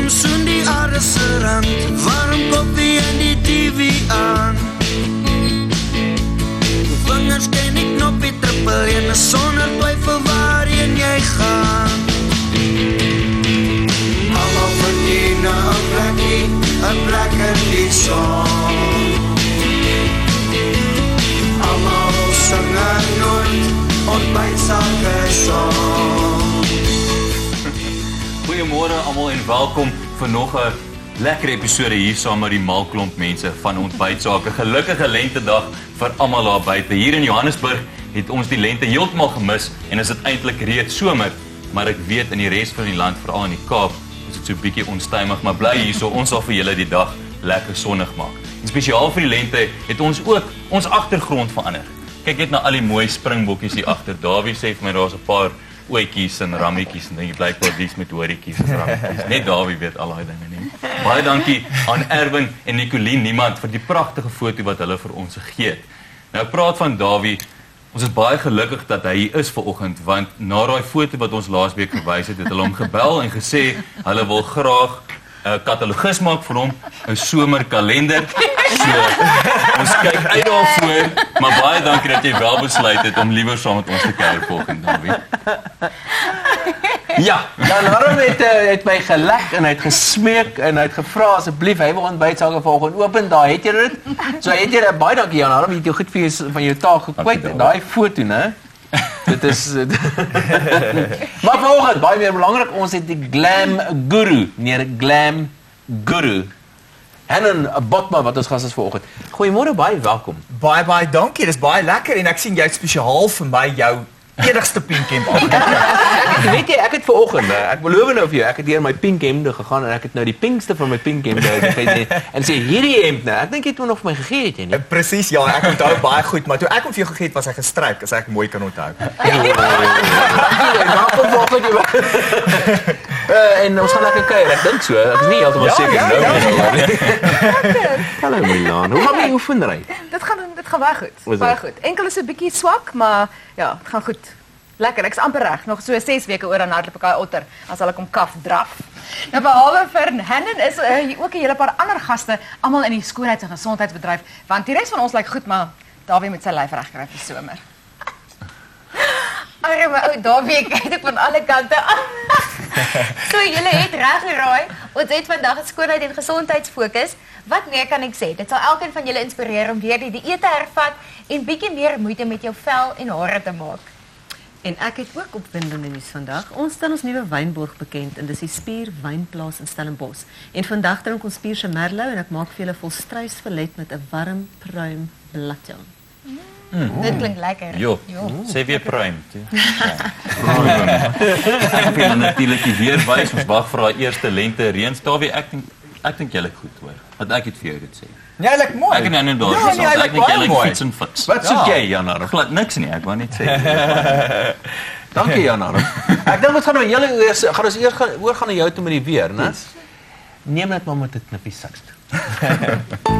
soen die aarde se rand, warm koffie en die TV aan. Vingers ken die knoppie trippel en sonder twyfel waarheen jy gaan. Almal verdien 'n plek in die son. Almal sing 'n nooit ontbytsake song. Goeiemôre almal en welkom vir nog 'n lekker episode hier saam met die Malklomp mense van Ontbytsake. Gelukkige lentedag vir almal daar buite. Hier in Johannesburg het ons die lente heeltemal gemis en is dit eintlik reeds somer, maar ek weet in die res van die land, veral in die Kaap, is dit so bietjie onstuimig, maar bly hierso, ons sal vir julle die dag lekker sonnig maak. En spesiaal vir die lente het ons ook ons agtergrond verander. Kyk net na al die mooi springbokkies hier agter. Dawie sê vir my daar's 'n paar oetjies en rammetjies en dink blykbaar dis met horietjies en rammetjies. Net Dawie weet al daai dinge nie. Baie dankie aan Erwin en Nicoline Niemand vir die pragtige foto wat hulle vir ons gegee het. Nou praat van Dawie, ons is baie gelukkig dat hy hier is vanoggend, want na daai foto wat ons laasweek gewys het, het hulle hom gebel en gesê hulle wil graag 'n katalogus maak vir hom, 'n somerkalender. So, ons kyk uit daarvoor, maar baie dankie dat jy wel besluit het om liewer saam met ons te kuier volgende Dawie. Ja, dan Harm het my gelek en hy het gesmeek en hy het gevra asseblief, hy wil Ontbytsake vanoggend open, daar het jy dit. So het jy baie dankie Jan Harm, jy het jou goed vir jou van jou taak gekwyt. Daai foto, né? Dit is maar vanoggend baie meer belangrik, ons het die Glam Guru, meneer Glam Guru. Hannen Botma wat ons gas is vanoggend. Goeiemôre, baie welkom. Baie dankie. Dis baie lekker en ek sien jy het spesiaal vir my jou enigste pink hemp aan. Weet jy, ek het vanoggend, ek beloof nou vir jou, ek het deur my pink hemde gegaan en ek het nou die pinkste van my pink hemde gekry en sê hierdie hemp nou, ek dink jy het hom nog vir my gegee het jy nie. Presies, ja, ek onthou baie goed, maar toe ek hom vir jou gegee het was hy gestryk, as ek mooi kan onthou. En ons gaan lekker kuier, ek dink so, ek is nie heeltemal seker Hallo Milan, hoe gaan die oefenry? Dit gaan baie goed. Baie goed. Enkel is 'n bietjie swak, maar ja, dit gaan goed. Lekker, ek's amper reg. Nog so 6 weke oor dan hardloop ek daai otter as hulle kom kaf draf. Nou behalwe vir Hannen is ook 'n hele paar ander gaste, almal in die skoonheids- en gesondheidsbedryf, want die res van ons lyk goed, maar Dawie met sy lyf regkry vir somer. Arme ou Dawie, kyk ek van alle kante af. So julle het reg geraai. Ons het vandag 'n skoonheid en gesondheidsfokus. Wat meer kan ek sê? Dit sal elkeen van julle inspireer om weer die dieet te hervat en bietjie meer moeite met jou vel en hare te maak. En ek het ook opwindende nuus vandag. Ons stel ons nuwe wynborg bekend en dis die Spier Wynplaas in Stellenbosch. En vandag drink ons Spier se Merlot en ek maak vir julle volstruis verlet met 'n warm pruim bladjang. Dit klink lekker. Jo, sê weer pruim. Ek wil natuurlik weer wys, ons wag vir daai eerste lente reëns. Dawie, ek dink jy lyk goed hoor. Wat ek het vir jou dit sê. Ja, lyk mooi. Ek en Hannen daar Ja, nee, hy ek lyk dink jy baie lyk mooi. fiets en fiks. Wat soek jy Jan Harm? Glad niks nie, ek wou net sê. Dankie Jan Harm. Ek dink ons gaan nou gaan ons eers oorgaan na jou toe met die weer, né? Neem dit maar met 'n knippie sout.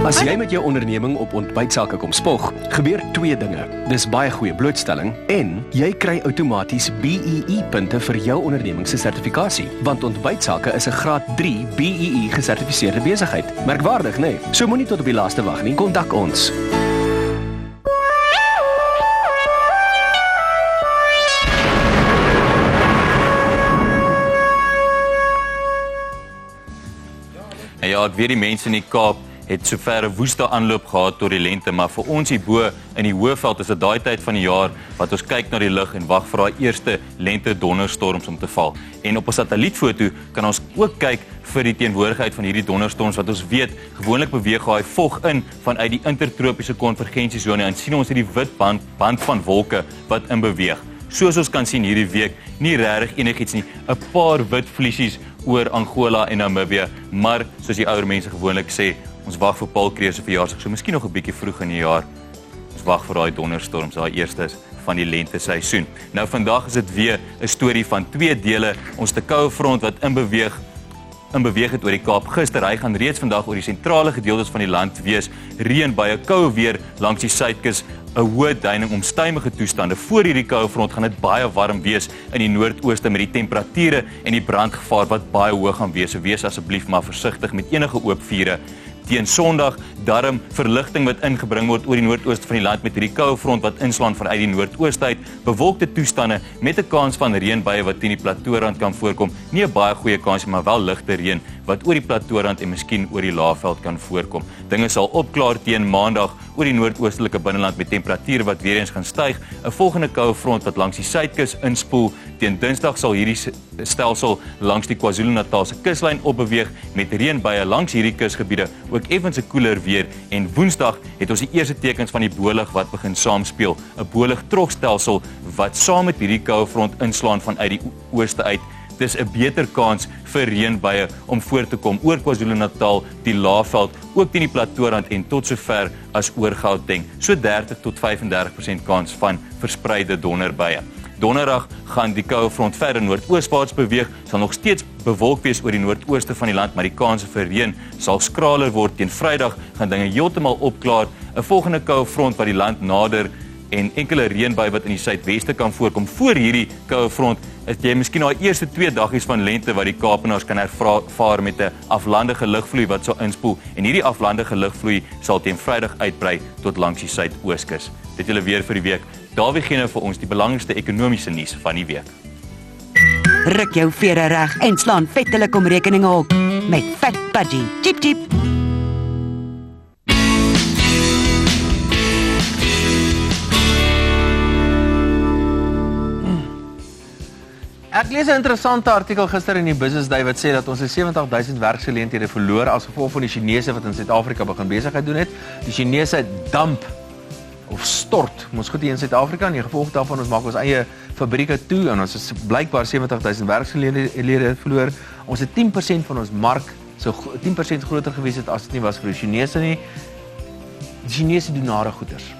As jy met jou onderneming op Ontbytsake kom spog, gebeur 2 dinge. Dis baie goeie blootstelling en jy kry outomaties BEE punte vir jou onderneming se sertifikasie, want Ontbytsake is 'n graad 3 BEE gesertifiseerde besigheid. Merkwaardig, né? Nee? So moenie tot op die laaste wag nie. Kontak ons. Ja, ek weet die mense in die Kaap het sover 'n woeste aanloop gehad tot die lente, maar vir ons hier bo in die Hoëveld is dit daai tyd van die jaar wat ons kyk na die lug en wag vir daai eerste lente donderstorms om te val. En op 'n satellietfoto kan ons ook kyk vir die teenwoordigheid van hierdie donderstorms wat ons weet gewoonlik beweeg daai vog in vanuit die intertropiese konvergensiesone en sien ons hierdie wit band van wolke wat in beweeg. Soos ons kan sien hierdie week, nie regtig enigiets nie, 'n paar wit vliesies oor Angola en Namibië, maar soos die ouer mense gewoonlik sê, ons wag vir Paul Kreer se verjaarsdag, so miskien nog 'n bietjie vroeg in die jaar. Ons wag vir daai donderstorms, daai eerstes van die lente seisoen. Nou vandag is dit weer 'n storie van 2 dele, ons te koue front wat inbeweeg in beweeg het oor die Kaap gister. Hy gaan reeds vandag oor die sentrale gedeeltes van die land wees. Reën by 'n koue weer langs die suidkus, 'n hoë duining omstuimige toestande. Voor hierdie koue front gaan dit baie warm wees in die noordooste met die temperature en die brandgevaar wat baie hoog gaan wees. So wees asseblief maar versigtig met enige oop vure. Teen Sondag darm verligting wat ingebring word oor die noordooste van die land met hierdie koue front wat inslaan vanuit die noordooste uit. Bewolkte toestande met 'n kans van reënbuie wat teen die plateaurand kan voorkom. Nie 'n baie goeie kans maar wel ligte reën wat oor die plateaurand en miskien oor die laagveld kan voorkom. Dinge sal opklaar teen Maandag oor die noordoostelike binneland met temperature wat weer eens gaan styg. 'n Volgende koue front wat langs die suidkus inspoel. Teen Dinsdag sal hierdie stelsel langs die KwaZulu-Natalse kuslyn opbeweeg met reënbuie langs hierdie kusgebiede, ook effens 'n koeler weer en Woensdag het ons die eerste tekens van die bolig wat begin saamspeel. 'n Bolig trokstelsel wat saam met hierdie koue front inslaan vanuit die ooste uit. Dis 'n beter kans vir reënbuie om voor te kom oor KwaZulu-Natal, die Laagveld, ook teen die plateaurand en tot sover as oor Gauteng. So 30 tot 35% kans van verspreide donderbuie. Donderdag gaan die koue front verder noordoostwaarts beweeg, sal nog steeds bewolk wees oor die noordooste van die land, maar die kanse vir reën sal skraler word. Teen Vrydag gaan dinge heeltemal opklaar. 'n Volgende koue front wat die land nader en enkele reënbuie wat in die suidweste kan voorkom. Voor hierdie koue front is jy miskien al eerste 2 daggies van lente wat die Kaapenaars kan ervaar met 'n aflandige lugvloei wat sal inspoel en hierdie aflandige lugvloei sal teen Vrydag uitbrei tot langs die suidooskus. Dit julle weer vir die week. Dawie gee nou vir ons die belangrikste ekonomiese nuus van die week. Ruk jou vere reg en slaan vettelik om rekeninge op met Fat Budgie. Chip chip. Ek lees 'n interessante artikel gister in die Business Day wat sê dat ons 70,000 werksgeleenthede verloor as gevolg van die Chinese wat in Suid-Afrika begin besigheid doen het. Die Chinese dump of stort ons goed hier in Suid-Afrika en die gevolg daarvan ons maak ons eie fabrieke toe en ons is blykbaar 70,000 werksgeleenthede verloor. Ons het 10% van ons mark so 10% groter gewees het as dit nie was vir die Chinese nie. Die Chinese doen nare goeders.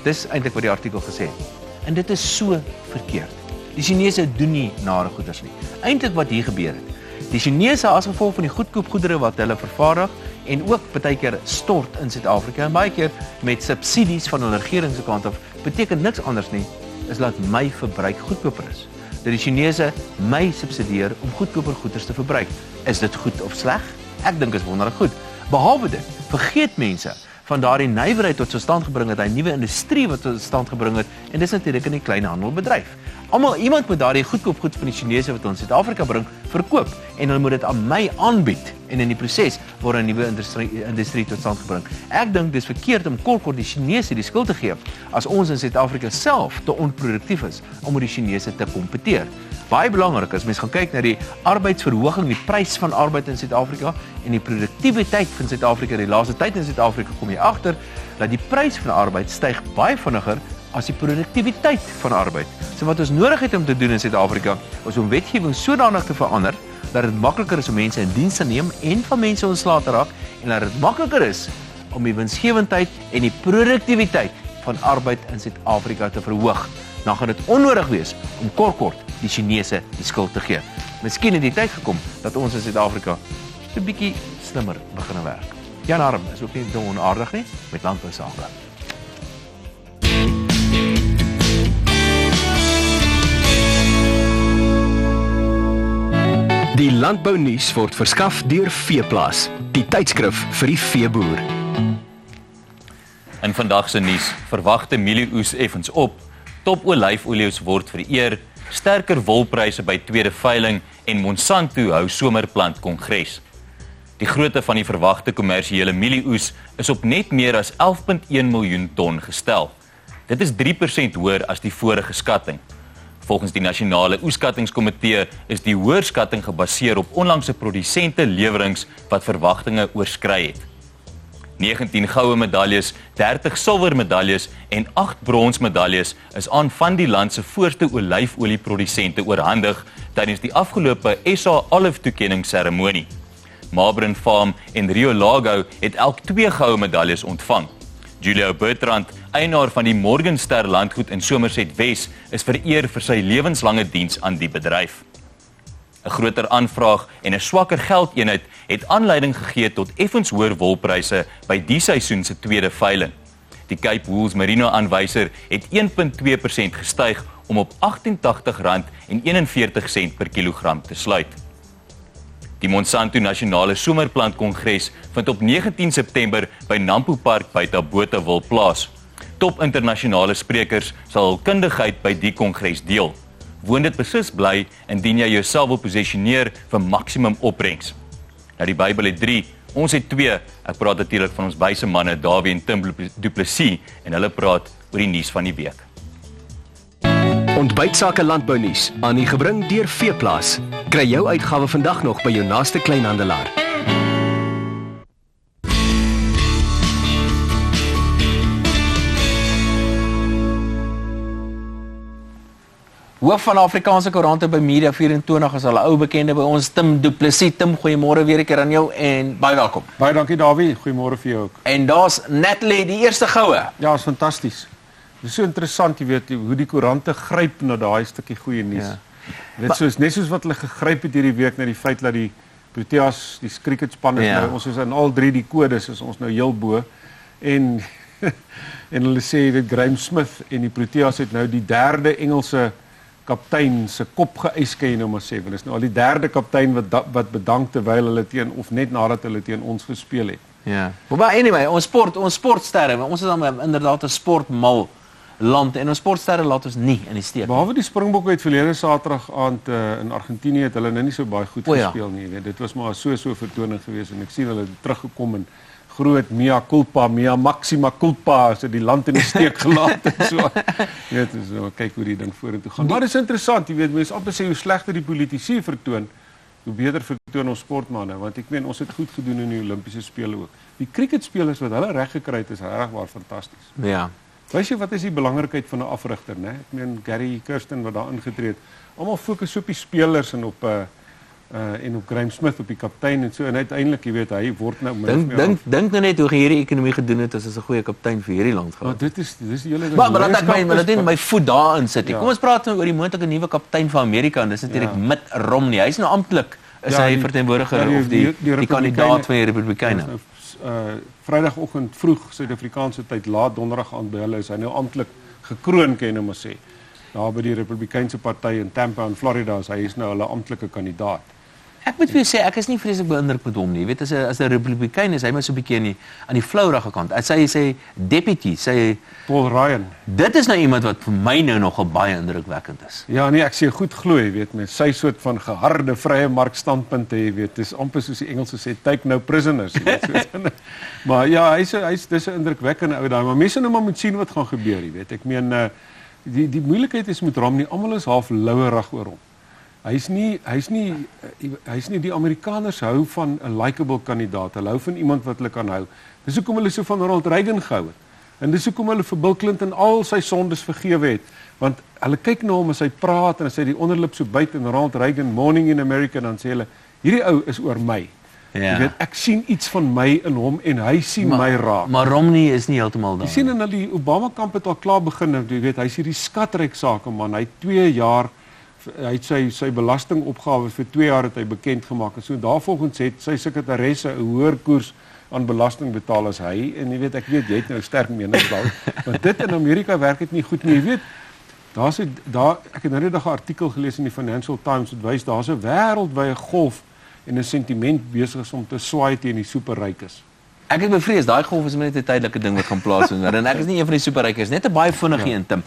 Dis eintlik wat die artikel gesê het. En dit is so verkeerd. Die Chinese doen nie nare goeders nie. Eintlik wat hier gebeur het. Die Chinese as gevolg van die goedkoop goedere wat hulle vervaardig en ook baie keer stort in Suid-Afrika en baie keer met subsidies van hulle regering se kant af, beteken niks anders nie is dat my verbruik goedkoper is. Dat die Chinese my subsidieer om goedkoper goeders te verbruik. Is dit goed of sleg? Ek dink is wonderlik goed. Behalwe dit, vergeet mense van daardie nywerheid tot stand gebring het, 'n nuwe industrie wat tot stand gebring het en dis natuurlik in die kleinhandelbedryf. Iemand moet daardie goedkoop goed van die Chinese wat ons in Suid-Afrika bring, verkoop en hulle moet dit aan my aanbied en in die proses word 'n nuwe industrie tot stand gebring. Ek dink dis verkeerd om kort die Chinese die skuld te gee as ons in Suid-Afrika self te onproduktief is om met die Chinese te kompeteer. Baie belangrik as mens gaan kyk na die arbeidsverhoging, die prys van arbeid in Suid-Afrika en die produktiwiteit van Suid-Afrika die laaste tyd in Suid-Afrika, kom jy agter dat die prys van arbeid styg baie vinniger as die produktiwiteit van arbeid. So wat ons nodig het om te doen in Suid-Afrika is om wetgewing sodanig te verander dat dit makliker is om mense in diens te neem en van mense ontslae te raak en dat dit makliker is om die winsgewendheid en die produktiwiteit van arbeid in Suid-Afrika te verhoog. Dan gaan dit onnodig wees om kort die Chinese die skuld te gee. Miskien het die tyd gekom dat ons in Suid-Afrika so 'n bietjie slimmer begin werk. Jan Arm is ook nie onaardig nie met landbou sake. Die landbounuus word verskaf deur Veeplaas, die tydskrif vir die veeboer. In vandag se nuus, verwagte mielieoes effens op, top olyfolie word vereer, sterker wolpryse by tweede veiling en Monsanto hou somerplant kongres. Die grootte van die verwagte kommersiële mielieoes is op net meer as 11,1 miljoen ton gestel. Dit is 3% hoër as die vorige skatting. Volgens die Nasionale Oeskattingskomitee is die hoër skatting gebaseer op onlangse produsente lewerings wat verwagtinge oorskry het. 19 goue medaljes, 30 silwer medaljes en 8 brons medaljes is aan van die land se voorste olyfolieprodusente oorhandig tydens die afgelope SA Olive toekenningsseremonie. Mabrin Farm en Rio Lago het elk 2 goue medaljes ontvang. Julio Bertrand, eienaar van die Morgenster landgoed in Somerset Wes, is vereer vir sy lewenslange diens aan die bedryf. 'n groter aanvraag en 'n swakker geldeenheid het aanleiding gegee tot effens hoër wolpryse by die seisoen se tweede veiling. Die Cape Wool's Merino aanwyser het 1.2% gestyg om op R88,41 per kilogram te sluit. Die Monsanto Nasionale Somerplantkongres vind op 19 September by Nampo Park by Botawil plaas. Top internasionale sprekers sal hul kundigheid by die kongres deel. Woon dit beslis bly indien jy jouself wil posisioneer vir maksimum opbrengs. Nou die Bybel het 3, ons het 2. Ek praat natuurlik van ons byse manne Dawie en Tim Du Plessis en hulle praat oor die nuus van die week. Ontbytsake landbounuus aan u gebring deur Veeplaas. Kry jou uitgawe vandag nog by jou naaste kleinhandelaar. Hoof van Afrikaanse koerante by Media 24 is al 'n ou bekende by ons, Tim Du Plessis. Tim, goeiemôre weer 'n keer aan jou en baie welkom. Baie dankie Dawie, goeiemôre vir jou ook. En daar's Natalie, die eerste goue. Ja, is fantasties. Dit is so interessant, jy weet, hoe die koerante gryp na daai stukkie goeie nuus. Ja. Dit net soos wat hulle gegryp het hierdie week na die feit dat die Proteas, die cricketspan is nou, ons is in al 3 die kodes, is ons nou heel bo. En en hulle sê, jy weet, Graeme Smith en die Proteas het nou die 3de Engelse kaptein se kop geëis, kan jy nou maar sê. Want dit is nou al die 3de kaptein wat bedank terwyl hulle teen, of net nadat hulle teen ons gespeel het. Ja. Maar anyway, ons sportsterre, ons is dan inderdaad 'n sportmal land en ons sportsterre laat ons nie in die steek. Behalwe die Springbokke het verlede Saterdag aand in Argentinië het hulle nou nie so baie goed gespeel nie, jy weet. Dit was maar so vertoning geweest en ek sien hulle het teruggekom en groot mea culpa, mea maxima culpa, as die land in die steek gelaat en so. Jy weet, so kyk hoe die ding vorentoe gaan. Maar dit is interessant, jy weet, mense amper sê hoe slegter die politici vertoon, hoe beter vertoon ons sportmanne, want ek meen ons het goed gedoen in die Olimpiese spele ook. Die cricketspelers wat hulle reg gekry het is regwaar fantasties. Ja. Weet jy wat is die belangrikheid van 'n afrigter, né? Ek meen Gary Kirsten wat daar ingetree het. Almal fokus op die spelers en op Graeme Smith op die kaptein en so en uiteindelik, jy weet, hy word nou Dink nou net hoe hierdie ekonomie gedoen het as 'n goeie kaptein vir hierdie land gehad. Dit is die hele Maar dat ek my voet daarin sit. Ja. Kom ons praat nou oor die moontlike nuwe kaptein van Amerika en dis natuurlik Mitt Romney. Hy's nou amptelik hy verteenwoordiger of die kandidaat van die Republikeine. Vrydagoggend vroeg Suid-Afrikaanse tyd, laat donderdag aand by hulle is hy nou amptelik gekroon, kan jy nou maar sê. Daar by die Republikeinse party in Tampa in Florida hy is nou hulle amptelike kandidaat. Ek moet vir jou sê, ek is nie vreeslik beïndruk met hom nie. Jy weet, as 'n Republikein is hy maar so 'n bietjie aan die flourige kant. As hy sê deputy, sê Paul Ryan. Dit is nou iemand wat vir my nou nogal baie indrukwekkend is. Ja, nee, ek sê goed glo, jy weet, met sy soort van geharde vrye mark standpunte, jy weet, dis amper soos die Engelse sê, take no prisoners, jy weet. Maar ja, dis 'n indrukwekkende ou daai, maar mense nou maar moet sien wat gaan gebeur, jy weet. Ek meen die moeilikheid is met Romney, almal is half louerig oor hom. Hy's nie die Amerikaners hou van 'n likable kandidaat. Hulle hou van iemand wat hulle kan hou. Dis hoekom hulle so van Ronald Reagan gehou het. En dis hoekom hulle vir Bill Clinton al sy sondes vergewe het, want hulle kyk na hom as hy praat en as hy die onderlip so byt en Ronald Reagan Morning in America en dan sê hulle, hierdie ou is oor my. Ja. Jy weet, ek sien iets van my in hom en hy sien my raak. Maar Romney is nie heeltemal daar. Jy sien en die Obama kamp het al klaar begin, jy weet, hy's hierdie skatryk sakeman. Hy het 2 jaar hy het sy belastingopgawe vir 2 jaar het hy bekend gemaak en so daarvolgens het sy sekretaresse 'n hoër koers aan belasting betaal as hy en jy weet ek weet jy het nou sterk mening daaroor want dit in Amerika werk dit nie goed nie jy weet ek het nou net 'n artikel gelees in die Financial Times wat wys daar's 'n wêreldwye golf en 'n sentiment besig is om te swaai teen die superrykes. Ek het bevrees daai golf is net 'n tydelike ding wat gaan plaasvind en ek is nie een van die superrykes net 'n baie vinnige een Tim.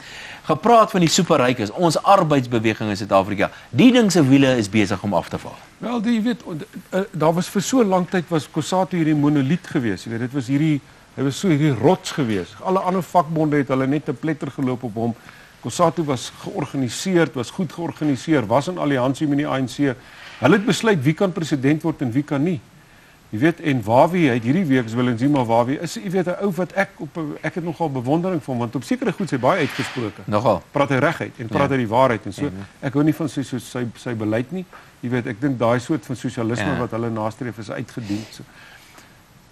Gepraat van die superrykes, ons arbeidsbeweging in Suid-Afrika, die ding se wiele is besig om af te val. Wel, jy weet, daar was vir so lank tyd was COSATU hierdie monoliet geweest, jy weet, dit was hy was so hierdie rots geweest. Alle ander vakbonde het hulle net 'n pletter geloop op hom. COSATU was georganiseerd, was goed georganiseer, was in alliansie met die ANC. Hulle het besluit wie kan president word en wie kan nie. Jy weet, en Wawie het hierdie week wil ons sien maar Wawie is, jy weet, 'n ou wat ek het nogal bewondering vir hom want op sekere goed sy baie uitgesproke. Nogal. Praat hy reguit en praat hy die waarheid en so. Ek hou nie van sy beleid nie. Jy weet, ek dink daai soort van sosialisme wat hulle nastreef is uitgedien. So.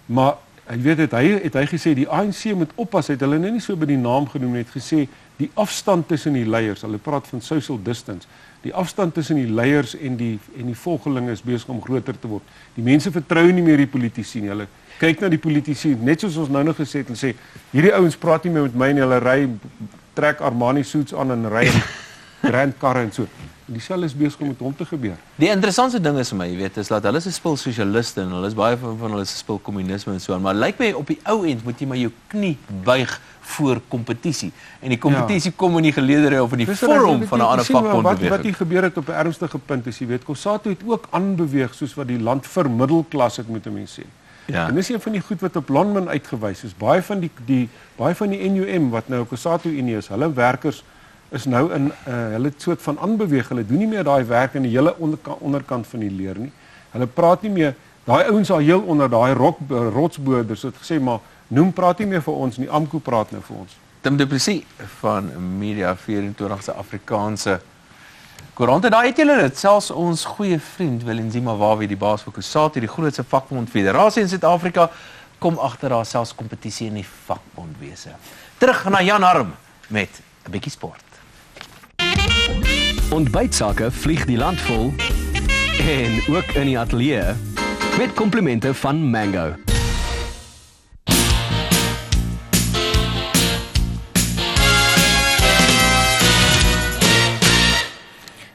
Maar Jy weet het hy gesê die ANC moet oppas, het hulle nie so by die naam genoem, het gesê die afstand tussen die leiers, hulle praat van social distance, die afstand tussen die leiers en die volgelinge is besig om groter te word. Die mense vertrou nie meer die politici nie. Hulle kyk na die politici, net soos ons nou gesê het, en sê, hierdie ouens praat nie meer met my nie, hulle ry, trek Armani suits aan en ry grand karre en so. En dieselfde is besig om met hom te gebeur. Die interessante ding is vir my, jy weet, is dat hulle is 'n spul sosialiste en hulle is baie van hulle is 'n spul kommunisme en so aan, maar lyk my op die ou end moet jy maar jou knie buig voor kompetisie. En die kompetisie kom in die geleedere of in die vorm van 'n ander vakbondbeweging. Wat hier gebeur het op 'n ernstige punt is, jy weet, COSATU het ook aanbeweeg soos wat die land vir middelklas het, moet mense sê. Ja. En dis een van die goed wat op Lonmin uitgewys is. Baie van die NUM wat nou 'n COSATU Unie is, hulle werkers is nou in hulle het soort van aanbeweeg. Hulle doen nie meer daai werk in die hele onderkant van die leer nie. Hulle praat nie meer, daai ouens al heel onder daai rotsboorders het gesê, maar noem praat nie meer vir ons nie, AMKU praat nou vir ons. Tim Du Plessis van Media 24 se Afrikaanse koerante, daar het julle dit, selfs ons goeie vriend Willem Zimawawi, die baas van COSATU, die grootste vakbondfederasie in Suid-Afrika, kom agter daar selfs kompetisie in die vakbondwese. Terug na Jan Harm met 'n bietjie sport. Ontbytsake vlieg die land vol en ook in die ateljee met komplimente van Mango.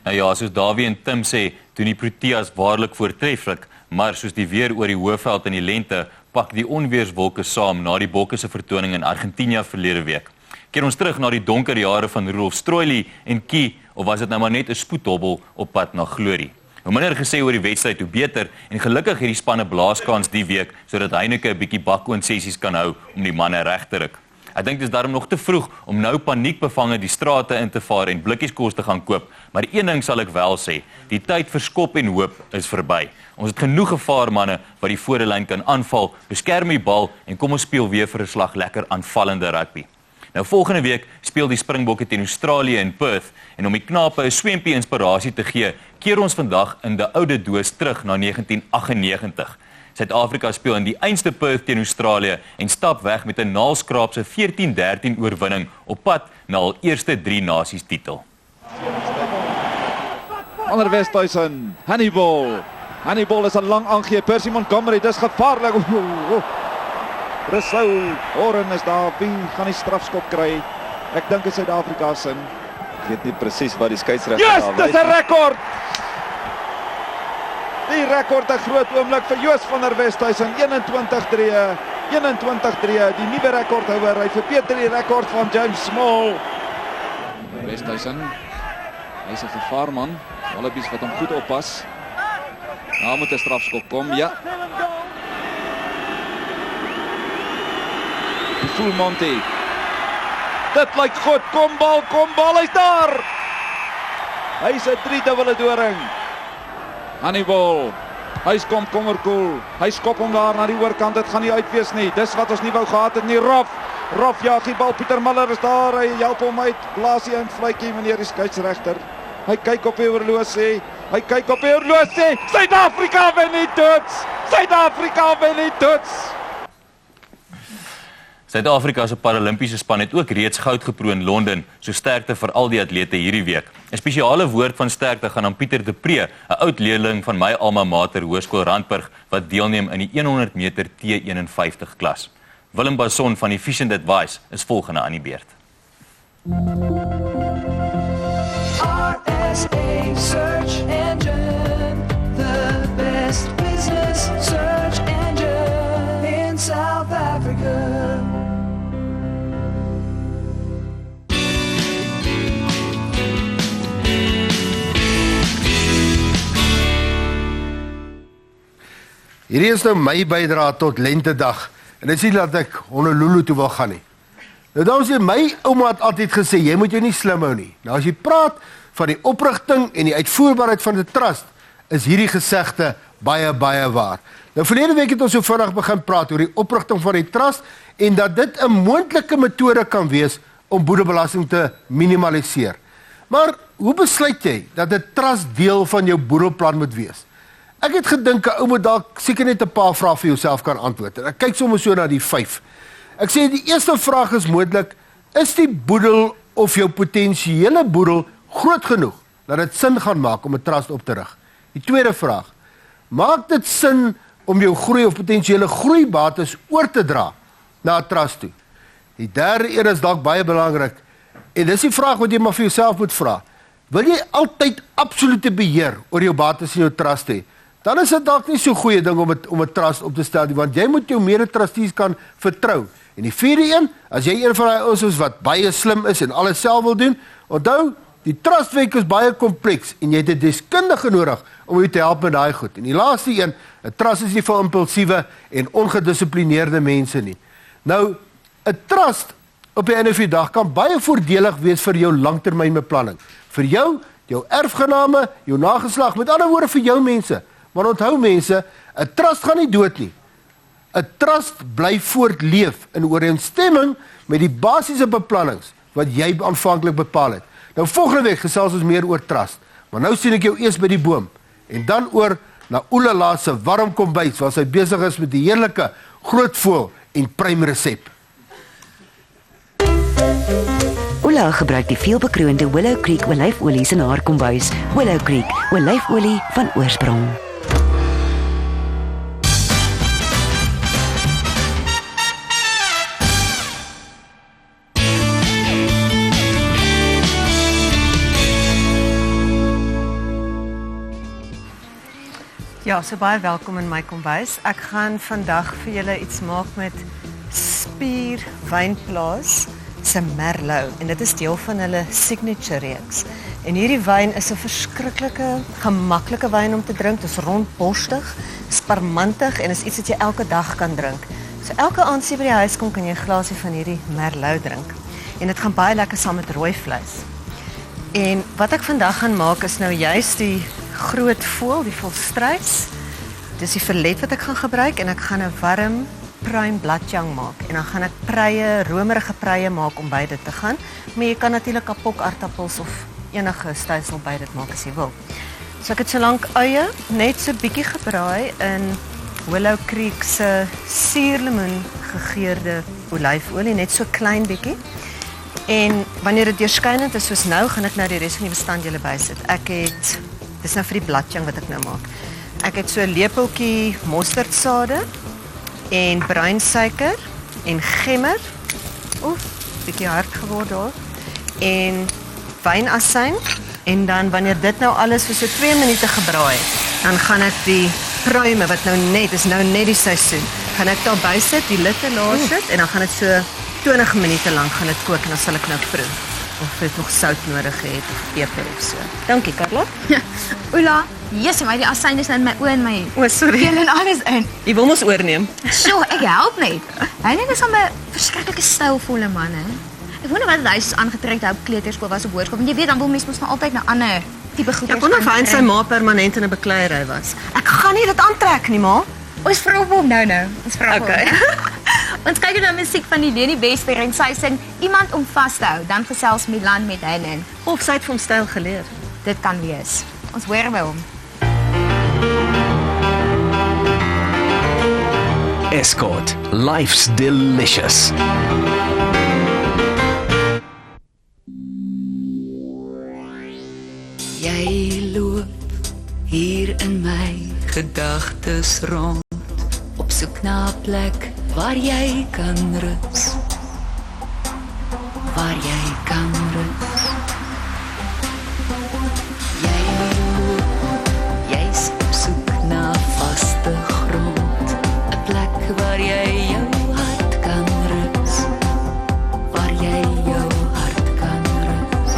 Nou ja, soos Davie en Tim sê, doen die Proteas waarlik voortreffelik, maar soos die weer oor die hoofveld in die lente, pak die onweerswolke saam na die Bokke se vertoning in Argentinië verlede week. Keer ons terug na die donker jare van Rudolf Stroili en Kie, of was dit nou maar net 'n spoedhobbel op pad na glorie? Hoe minder gesê oor die wedstryd, hoe beter, en gelukkig het die spanne blaaskans die week, sodat Heineke 'n bietjie bakkoonsessies kan hou om die manne reg te ruk. Ek dink dis daarom nog te vroeg om nou paniekbevange die strate in te vaar en blikkieskos te gaan koop, maar een ding sal ek wel sê, die tyd vir skop en hoop is verby. Ons het genoeg gevaarmanne wat die voordelyn kan aanval, beskerm die bal en kom ons speel weer vir 'n slag lekker aanvallende rugby. Nou volgende week speel die Springbokke teen Australië in Perth en om die knape 'n swempie inspirasie te gee, keer ons vandag in die oude doos terug na 1998. Suid-Afrika speel in die einste Perth teen Australië en stap weg met 'n naalskraapse 14-13 oorwinning op pad na hul eerste 3 nasies titel. Ander Westhuizen, Hannibal is 'n lang aangee, Percy Montgomery, dis gevaarlik. Rousseau, Oren is daar, wie gaan die strafskop kry? Ek dink dit is Suid-Afrika se. Ek weet nie presies wat die skeieregter daar wys. Dis 'n rekord. Die rekord 'n groot oomblik vir Joos van der Westhuizen, 21-3, die nuwe rekordhouer. Hy verbeter die rekord van James Small. Westhuizen, hy's 'n gevaarman, Wallabies wat hom goed oppas. Nou moet 'n strafskop kom, ja. Die Full Monty. Dit lyk goed, kom bal, hy's daar. Hy's 'n 3-dubbele doring. Hannibal, hy kom Kongerkoel, hy skop hom daar na die oorkant, dit gaan nie uitwees nie, dis wat ons nie wou gehad het nie, Rof jaag die bal, Pieter Miller is daar, hy help hom uit, blaas hy in vletjie meneer die skeieregter, hy kyk op die horlosie, Suid-Afrika wen die toets, Suid-Afrika se Paralimpiese span het ook reeds goud geproe in Londen, so sterkte vir al die atlete hierdie week. 'n Spesiale woord van sterkte gaan aan Pieter de Pre, 'n oud leerling van my alma mater Hoërskool Randburg wat deelneem in die 100 meter T51 klas. Willem Bason van Efficient Advice is volgende aan die beurt. RSA Search Engine, the best business search engine in South Africa. Hierdie is nou my bydrae tot Lentedag. En dit is nie dat ek Honolulu toe wil gaan nie. Nou dames en heren, my ouma het altyd gesê, jy moet jou nie slim hou nie. Nou as jy praat van die oprigting en die uitvoerbaarheid van die trust, is hierdie gesegde baie waar. Nou verlede week het ons so vinnig begin praat oor die oprigting van die trust en dat dit 'n moontlike metode kan wees om boedelbelasting te minimaliseer. Maar hoe besluit jy dat 'n trust deel van jou boedelplan moet wees? Ek het gedink, ou moet dalk seker net 'n paar vrae vir jouself kan antwoord. En ek kyk sommer so na die 5. Ek sê die eerste vraag is moontlik, is die boedel of jou potensiële boedel groot genoeg dat dit sin gaan maak om 'n trust op te rig? Die tweede vraag, maak dit sin om jou groei of potensiële groeibates oor te dra na 'n trust toe? Die derde een is dalk baie belangrik, en dis die vraag wat jy maar vir jouself moet vra. Wil jy altyd absolute beheer oor jou bates in jou trust hê? Dan is dit dalk nie so goeie ding om 'n trust op te stel nie, want jy moet jou mede-trustees kan vertrou. En die vierde een, as jy een van daai ouens is wat baie slim is en alles self wil doen, onthou, die trustwet is baie kompleks en jy het 'n deskundige nodig om jou te help met daai goed. En die laaste een, 'n trust is nie vir impulsiewe en ongedissiplineerde mense nie. Nou, 'n trust op die einde van die dag kan baie voordelig wees vir jou langtermynbeplanning. Vir jou erfgename, jou nageslag, met ander woorde vir jou mense. Maar onthou mense, 'n trust gaan nie dood nie. 'n Trust bly voortleef in ooreenstemming met die basiese beplannings wat jy aanvanklik bepaal het. Nou volgende week gesels ons meer oor trust, maar nou sien ek jou eers by die boom en dan oor na Oulala se warm kombuis waar sy besig is met die heerlike grootvoël en prym resep. Oula gebruik die veelbekroonde Willow Creek olyfolies in haar kombuis. Willow Creek, olyfolie van oorsprong. Ja, so baie welkom in my kombuis. Ek gaan vandag vir julle iets maak met Spier Wynplaas se Merlot en dit is deel van hulle signature reeks. En hierdie wyn is 'n verskriklike gemaklike wyn om te drink. Dit is rondborstig, sparmantig en is iets wat jy elke dag kan drink. So elke aand as jy by die huis kom, kan jy 'n glasie van hierdie Merlot drink. En dit gaan baie lekker saam met rooi vleis. En wat ek vandag gaan maak is nou juist die groot voël, die volstruis. Dis die verlet wat ek gaan gebruik en ek gaan 'n warm pruim bladjang maak. En dan gaan ek preie, romerige preie maak om by dit te gaan. Maar jy kan natuurlik kapok aardappels of enige stysel by dit maak as jy wil. So ek het so lank eie net so bietjie gebraai in Willow Creek se suurlemoen gegeurde olyfolie, net so klein bietjie. En wanneer dit deurskynend is soos nou, gaan ek nou die res van die bestanddele bysit. Dis nou vir die bladjang wat ek nou maak. Ek het so 'n lepeltjie mosterdsaade en bruinsuiker en gemmer. Bietjie hard geword daar. En wynasyn en dan wanneer dit nou alles vir so 2 minute gebraai, dan gaan ek die pruime wat nou net die seisoen, gaan ek daar bysit, die lid te laat sit en dan gaan dit so 20 minute lank gaan dit kook en dan sal ek nou proe of dit nog sout nodig het of peper of so. Dankie Carla. Ja. Oula, Jesus, my die asyn is nou in my oë en my sorry. keel en alles in. Jy wil ons oorneem. So, ek help net. Hy is al 'n verskriklike stylvolle man, hè. Ek wonder wat hy is aangetrek op kleuterskool was op hoërskool, want jy weet dan wil mense mos nou altyd na ander tipe goeders. Ek wonder of hy en sy ma permanent in 'n bekleierery was. Ek gaan nie dit aantrek nie, ma. Ons vra hom nou. Ons vra hom. Okay. Ons kyk na musiek van die Leni Wester en sy sing Iemand om vas te hou, dan gesels Milan met Helen. Of sy het van styl geleer. Dit kan wees. Ons hoor by hom. Escort, life's delicious. Jy loop hier in my gedagtes rond, op soek na 'n plek waar jy kan rus. Waar jy kan rus. Jy loop, jy's op soek na vaste grond, 'n plek waar jy jou hart kan rus. Waar jy jou hart kan rus.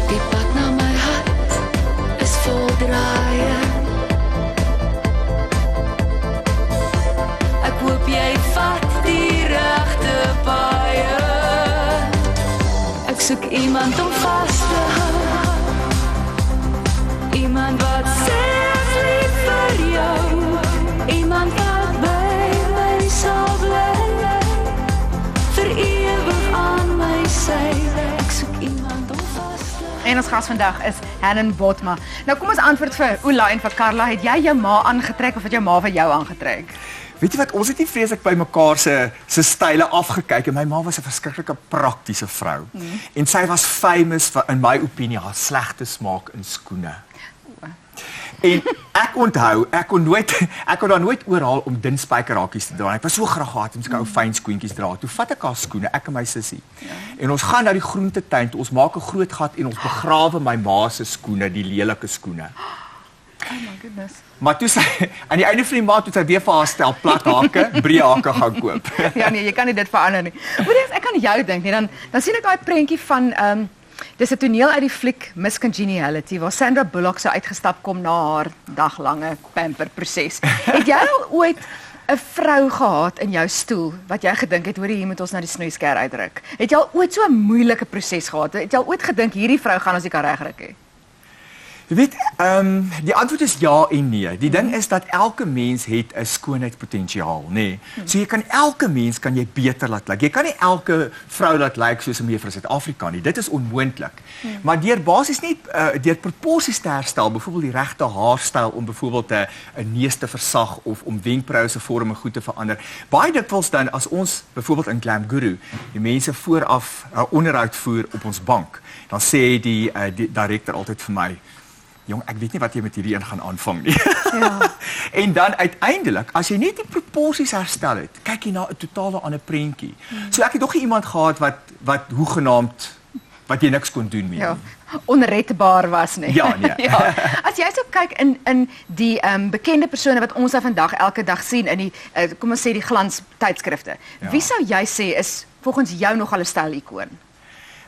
Die pad na my hart is vol draaie. Ek hoop jy vat die regte paaie. Ek soek iemand om vas te hou. Iemand wat sê ek lief vir jou. Iemand wat by my sal bly. Vir ewig aan my sy. Ek soek iemand om vas te hou. En ons gas vandag is Hannon Botma. Nou kom ons antwoord vir Oela en vir Carla. Het jy jou ma aangetrek of het jou ma vir jou aangetrek? Weet jy wat, ons het nie vreeslik by mekaar se style afgekyk en my ma was 'n verskriklike praktiese vrou. En sy was famous vir, in my opinie, haar slegte smaak in skoene. En ek onthou, ek kon daar nooit oorhaal om dun spykerhakies te dra. Ek was so graag gehad om skou fyn skoentjies dra. Toe vat ek haar skoene, ek en my sussie. En ons gaan na die groentetuin, ons maak 'n groot gat en ons begrawe my ma se skoene, die lelike skoene. Oh my goodness. Maar toe sy aan die einde van die maand toe sy weer vir haar stel plat hake, breë hake gaan koop. Ja nee, jy kan nie dit verander nie. Hoor jy, ek kan jou dink nie, dan sien ek daai prentjie van dis 'n toneel uit die fliek Miss Congeniality waar Sandra Bullock so uitgestap kom na haar daglange pamperproses. Het jy al ooit 'n vrou gehad in jou stoel wat jy gedink het, hoor hier moet ons nou die snoeisker uitdruk. Het jy al ooit so 'n moeilike proses gehad? Het jy al ooit gedink hierdie vrou gaan ons nie kan regryk nie? Jy weet, die antwoord is ja en nee. Die ding is dat elke mens het 'n skoonheidspotensiaal, nê. Nee. So jy kan elke mens kan jy beter laat lyk. Jy kan nie elke vrou laat lyk soos 'n mevrou Suid-Afrika nie. Dit is onmoontlik. Maar deur basies net deur proporsies te herstel, byvoorbeeld die regte haarstyl om byvoorbeeld 'n neus te versag of om wenkbroue se vorme goed te verander. Baie dikwels dan as ons byvoorbeeld in Glam Guru die mense vooraf 'n onderhoud voer op ons bank, dan sê die direkteur altyd vir my, jong, ek weet nie wat jy met hierdie een gaan aanvang nie. Ja. En dan uiteindelik, as jy net die proporsies herstel het, kyk jy na 'n totale ander prentjie. So ek het nog nie iemand gehad wat hoegenaamd wat jy niks kon doen mee. Ja, onredbaar was nie. Ja, nee. Ja. As jy so kyk in die bekende persone wat ons vandag elke dag sien in die kom ons sê die glans tydskrifte. Ja. Wie sou jy sê is volgens jou nogal 'n styl-ikoon?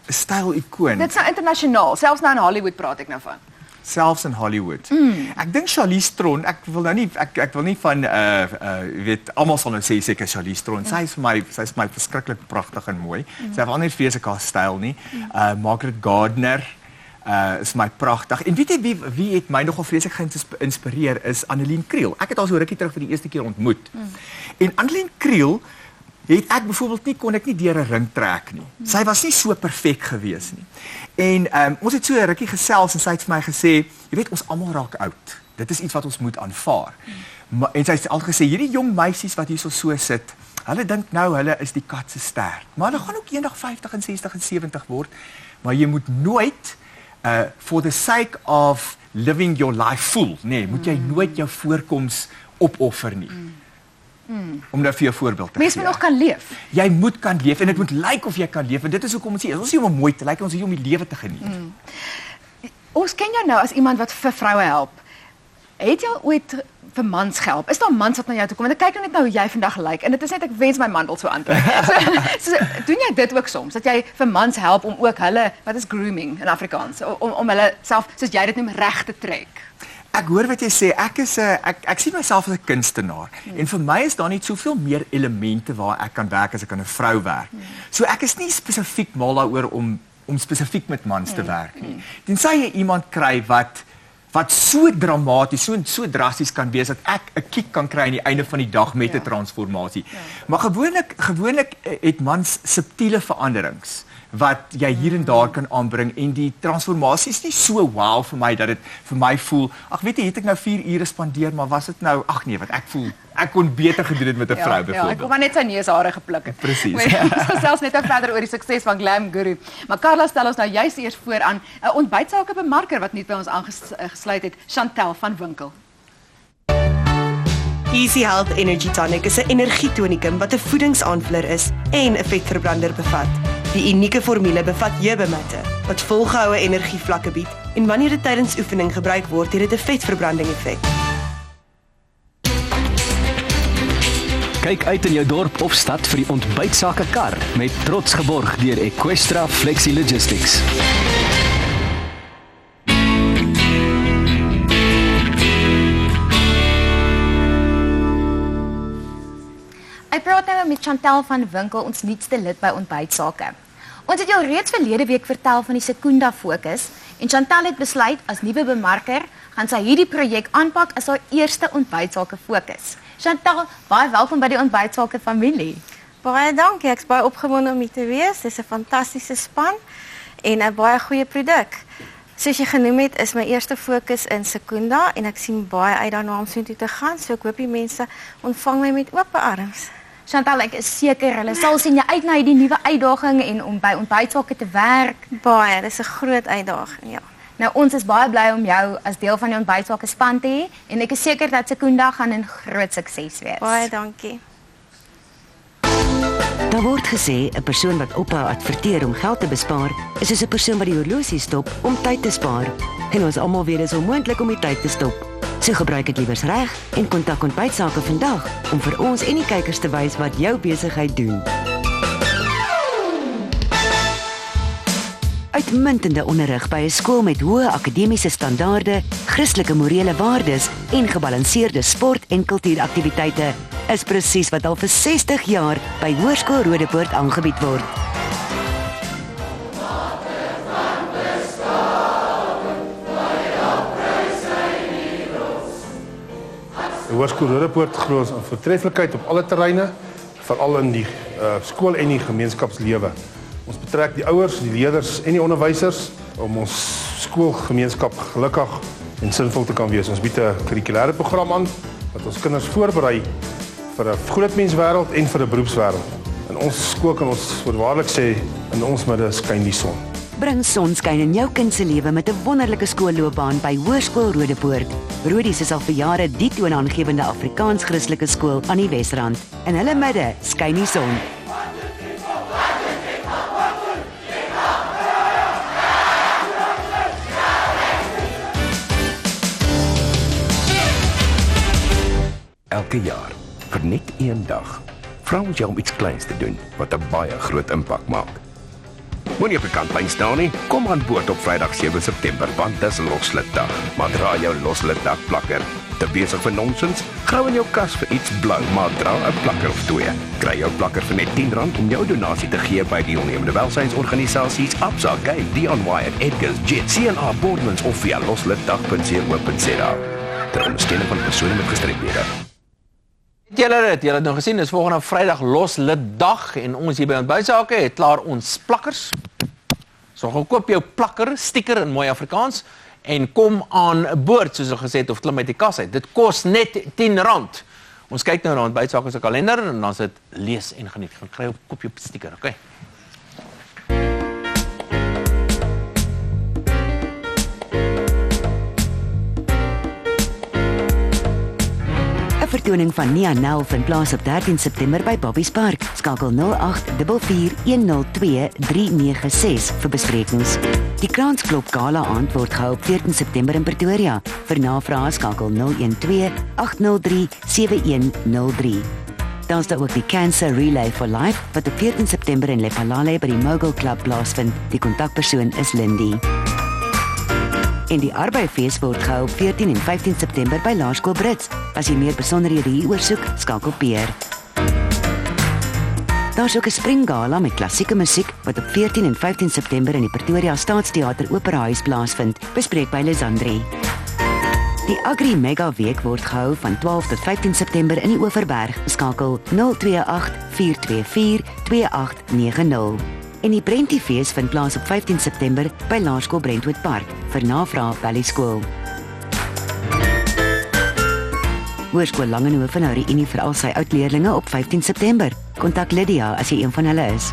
'n Styl-ikoon. Dit's nou internasionaal, selfs nou in Hollywood praat ek nou van. Selfs in Hollywood. Ek dink Charlize Theron, ek wil nie van weet almal sal nou sê seker Charlize Theron. Sy is vir my verskriklik pragtig en mooi. Sy het al nie vreeslik haar styl nie. Margaret Gardner is my pragtig. En weet jy wie het my nogal vreeslik geïnspireer is Annelien Kriel. Ek het haar so rukkie terug vir die eerste keer ontmoet. En Annelien Kriel het ek byvoorbeeld kon ek nie deur 'n ring trek nie. Sy was nie so perfek gewees nie. En ons het so 'n rukkie gesels en sy het vir my gesê, jy weet ons almal raak oud. Dit is iets wat ons moet aanvaar. En sy het altyd gesê hierdie jong meisies wat hier so sit, hulle dink nou hulle is die kat se ster. Maar hulle gaan ook eendag 50 en 60 en 70 word. Maar jy moet nooit for the sake of living your life full, nee, moet jy nooit jou voorkoms opoffer nie. Om nou vir jou voorbeeld te gee. Mens moet nog kan leef. Jy moet kan leef en dit moet lyk of jy kan leef en dit is hoekom ons sê ons is nie om mooi te lyk, ons is hier om die lewe te geniet. Ons ken jou nou as iemand wat vir vroue help. Het jy al ooit vir mans gehelp? Is daar mans wat na jou toe kom? Want ek kyk nou net hoe jy vandag lyk en dit is net ek wens my mandel so aan te. So doen jy dit ook soms dat jy vir mans help om ook hulle, wat is grooming in Afrikaans, om hulle self soos jy dit noem reg te trek? Ek hoor wat jy sê. Ek sien myself as 'n kunstenaar. En vir my is daar net soveel meer elemente waar ek kan werk as ek aan 'n vrou werk. So ek is nie spesifiek mal daaroor om spesifiek met mans te werk nie. Tensy jy iemand kry wat so dramaties, so drasties kan wees dat ek 'n kick kan kry aan die einde van die dag met 'n transformasie. Maar gewoonlik het mans subtiele veranderings wat jy hier en daar kan aanbring en die transformasie is nie so wow vir my dat dit vir my voel, ag weet jy, het ek nou 4 ure spandeer, maar was dit nou, ag nee, wat ek voel, ek kon beter gedoen het met 'n vrou byvoorbeeld. Ja, ek kon maar net sy neushare gepluk het. Presies. Ons gesels net verder oor die sukses van Glam Guru. Maar Carla stel ons nou juist eers voor aan 'n ontbytsakebemarker wat nuut by ons aangesluit het, Chantel van Winkel. Easy Health Energy Tonic is 'n energietonikum wat 'n voedingsaanvuller is en 'n vetverbrander bevat. Die unieke formule bevat heubematte wat volgehoue energievlakke bied en wanneer dit tydens oefening gebruik word, het dit 'n vetverbranding effek. Kyk uit in jou dorp of stad vir die ontbytsake kar met trots geborg deur Equestra Flexi Logistics. Ek praat nou met Chantel van Winkel, ons nuutste lid by Ontbytsake. Ons het jou reeds verlede week vertel van die Sekunda Fokus en Chantel het besluit as nuwe bemarker gaan sy hierdie projek aanpak as haar eerste Ontbytsake Fokus. Chantel, baie welkom by die Ontbytsake familie. Baie dankie, ek is baie opgewonde om hier te wees. Dis 'n fantastiese span en 'n baie goeie produk. Soos jy genoem het, is my eerste fokus in Secunda en ek sien baie uit daarna om soontoe te gaan. So ek hoop die mense ontvang my met oop arms. Chantal, ek is seker hulle sal sien jy uit na hierdie nuwe uitdaging en om by ontbytsake te werk. Baie, dis 'n groot uitdaging, ja. Nou ons is baie bly om jou as deel van die ontbytsake span te hê en ek is seker dat Secunda gaan 'n groot sukses wees. Baie dankie. Daar word gesê 'n persoon wat ophou adverteer om geld te bespaar, is soos 'n persoon wat die horlosie stop om tyd te spaar. En ons almal weet dit is onmoontlik om die tyd te stop. So gebruik dit liewers reg en kontak Ontbytsake vandag om vir ons en die kykers te wys wat jou besigheid doen. Uitmuntende onderrig by 'n skool met hoë akademiese standaarde, Christelike morele waardes en gebalanseerde sport- en kultuuraktiwiteite is presies wat al vir 60 jaar by Hoërskool Rodepoort aangebied word. Die Hoërskool Rodepoort glo ons aan voortreffelikheid op alle terreine, veral in die skool en die gemeenskapslewe. Ons betrek die ouers, die leerders en die onderwysers om ons skoolgemeenskap gelukkig en sinvol te kan wees. Ons bied 'n kurrikulêre program aan wat ons kinders voorberei vir 'n grootmenswêreld en vir 'n beroepswêreld. In ons skool kan ons voorwaardelik sê in ons midde skyn die son. Bring sonskyn in jou kind se lewe met 'n wonderlike skoolloopbaan by Hoërskool Rodepoort. Rodies is al vir jare die toonaangewende Afrikaans-Christelike skool aan die Wesrand. In hulle midde skyn die son. Elke jaar, vir net een dag, vra ons jou om iets kleins te doen wat 'n baie groot impak maak. Moenie op die kantlyn staan nie, kom aan boord op Vrydag 7 September, want dis loslitdag. Maar dra jou loslitdag plakker. Te besig vir nonsens? Grou in jou kas vir iets blou, maar dra 'n plakker of twee. Kry jou plakker vir net R10 om jou donasie te gee by die deelnemende welsynsorganisasies Absa, Game, DIY en Edgar's Jet, CNA Boardmans of via loslitdag.co.za. Ter ondersteuning van persone met gestremdhede. Julle het nou gesien, dis volgende Vrydag Loslitdag en ons hier by Ontbytsake het klaar ons plakkers. So gaan koop jou plakker, sticker in mooi Afrikaans en kom aan boord soos hulle gesê het of klim uit die kas uit. Dit kos net R10. Ons kyk nou na Ontbytsake se kalender en dan sit lees en geniet. Gaan kry op koop jou sticker, okay? 'n Vertoning van Nia Nel vind plaas op 13 September by Bobby's Park. Skakel 0844102396 vir besprekings. Die Kransklop Gala aand word gehou op 14 September in Pretoria. Vir navrae skakel 012-803-7103. Dan is daar ook die Cancer Relay for Life wat op 14 September in Lephalale by die Mogul Club plaasvind. Die kontakpersoon is Lindy. En die Arbeidsfees word gehou op 14 en 15 September by Laerskool Brits. As jy meer besonderhede hieroor soek, skakel Peer. Daar is ook 'n springgala met klassieke musiek wat op 14 en 15 September in die Pretoria Staatsteater Operahuis plaasvind, bespreek by Lesandri. Die Agri Mega Week word gehou van 12 tot 15 September in die Oeverberg. Skakel 028-424-2890. En die Brentiefees vind plaas op 15 September by Laerskool Brentwood Park. Vir navrae bel die skool. Hoërskool Langehoven hou reunie vir al sy oudleerlinge op 15 September. Kontak Lydia as jy een van hulle is.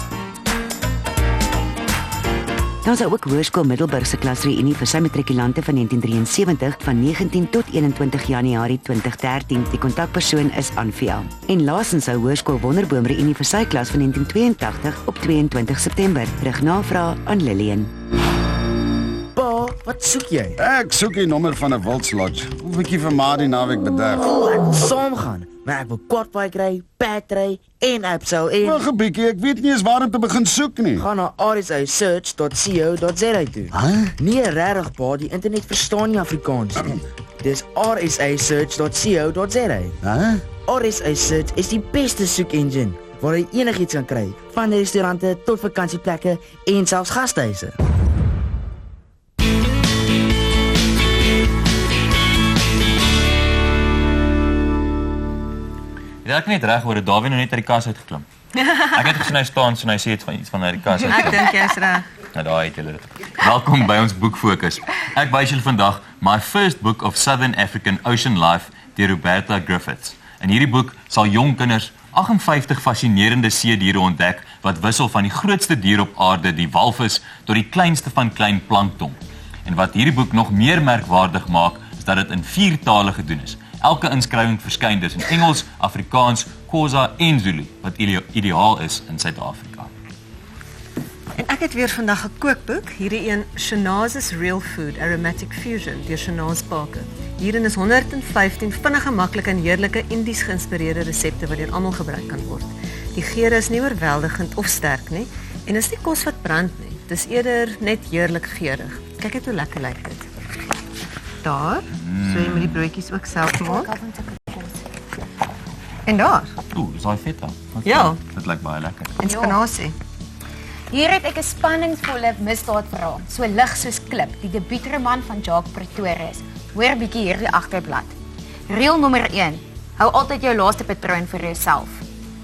Dan is ook Hoërskool Middelburg se klasreunie vir sy matrikulante van 1973 van 19 tot 21 Januarie 2013. Die kontakpersoon is Anvia. En laasens hou Hoërskool Wonderboom reunie vir sy klas van 1982 op 22 September. Rig navrae aan Lillian. Wat soek jy? Ek soek die nommer van 'n Wilds-Lodge. Hoe wil ek vir ma die naweek bederf? Ek wil saamgaan, maar ek wil quadbike ry, padry en Absel en... Wag 'n bietjie, ek weet nie eens waar om te begin soek nie. Gaan na rsasearch.co.za toe. Nee, regtig pa, die internet verstaan nie Afrikaans nie. Dis rsasearch.co.za. RSA Search is die beste soek engine waar jy enigiets kan kry, van restaurante tot vakansieplekke en selfs gastehuise. Ek net reg hoor, Dawie nou net uit die kas uitgeklim. Ek het gesien hy staan so en hy sê iets van uit die kas uit. Ek dink jy's reg. Nou daar het julle dit. Welkom by ons boekfokus. Ek wys julle vandag My First Book of Southern African Ocean Life deur Roberta Griffiths. In hierdie boek sal jong kinders 58 fascinerende seediere ontdek wat wissel van die grootste dier op aarde, die walvis, tot die kleinste van klein plankton. En wat hierdie boek nog meer merkwaardig maak, is dat dit in 4 tale gedoen is. Elke inskrywing verskyn dus in Engels, Afrikaans, Xhosa en Zulu, wat ideaal is in Suid-Afrika. En ek het weer vandag 'n kookboek, hierdie een Shanaaz's Real Food, Aromatic Fusion deur Shanaaz Parker. Hierin is 115 vinnige, maklike en heerlike Indies geïnspireerde resepte wat deur almal gebruik kan word. Die geure is nie oorweldigend of sterk nie en is nie kos wat brand nie. Dis eerder net heerlik geurig. Kyk net hoe lekker lyk dit. Daar, so jy moet die broodjies ook self maak. En daar. Dis daai feta. Ja. Dit lyk baie lekker. En spinasie. Hier het ek 'n spanningsvolle misdaadverhaal, so lig soos klip, die debuutroman van Jacques Pretorius. Hoor bietjie hierdie agterblad. Reël nommer 1: hou altyd jou laaste patroon vir jouself.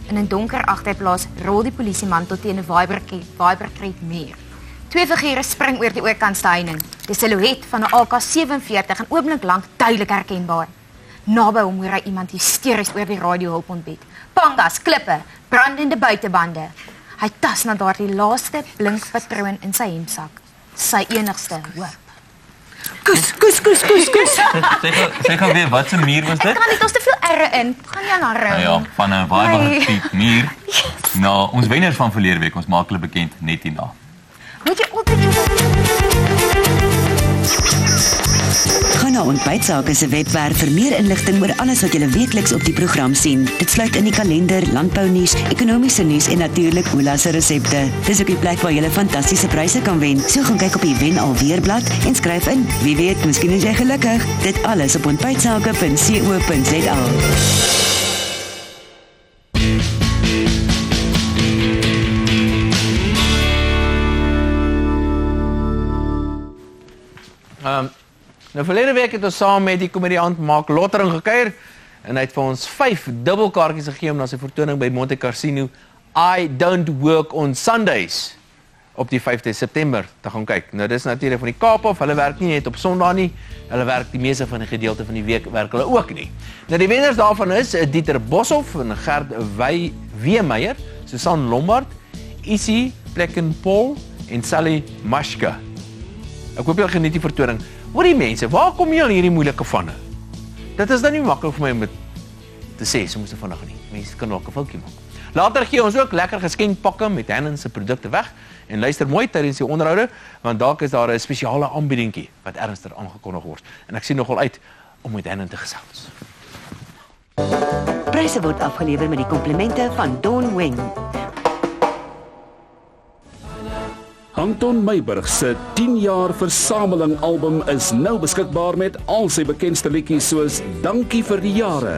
In 'n donker agterplaas rol die polisieman tot teen 'n Vibercreek muur. 2 figure spring oor die oorkantste heining. Die silhouet van 'n AK-47 en oomblik lank duidelik herkenbaar. Naby hom hoor hy iemand hysteries oor die radio hulp ontbied. Pangas, klippe, brandende buitebande. Hy tas na daardie laaste blink patroon in sy hemsak. Sy enigste hoop. Kus. Sê gou weer, wat se muur was dit? Ek kan nie, ons te veel erre in. Gaan jy na ring? Ja, van 'n Vibercreek muur. Nou, ons wenners van verlede week, ons maak hulle bekend net hierna. Moet jy altyd Gaan na Ontbytsake se webwerf vir meer inligting oor alles wat julle weekliks op die program sien. Dit sluit in die kalender, landbounuus, ekonomiese nuus en natuurlik Oula se resepte. Dis ook die plek waar jy fantastiese pryse kan wen. So gaan kyk op die Wen Alweer blad en skryf in. Wie weet, miskien is jy gelukkig. Dit alles op ontbytsake.co.za. Nou verlede week het ons saam met die komediant Mark Lottering gekuier en hy het vir ons 5 dubbelkaartjies gegee om na sy vertoning by Monte Cassino I Don't Work on Sundays op die 5de September te gaan kyk. Nou dis natuurlik van die Kaap af, hulle werk nie net op Sondag nie, hulle werk die meeste van die gedeelte van die week werk hulle ook nie. Nou die wenners daarvan is Dieter Boshoff en Gert Weemeyer, Susan Lombard, Issy Plekkenpol en Sally Mashka. Ek hoop julle geniet die vertoning. Hoor die mense, waar kom jy al hierdie moeilike vanne? Dit is dan nie maklik vir my om te sê, so moes dit vandag nie. Mense kan ook 'n foutjie maak. Later gee ons ook lekker geskenkpakke met Hannon se produkte weg en luister mooi tydens die onderhoude, want dalk is daar 'n spesiale aanbiedingkie wat ernstig aangekondig word. En ek sien nogal uit om met Hannon te gesels. Pryse word afgelewer met die komplimente van Dawn Wing. Anton Meiburg se 10 jaar versameling album is nou beskikbaar met al sy bekendste liedjies soos Dankie vir die jare,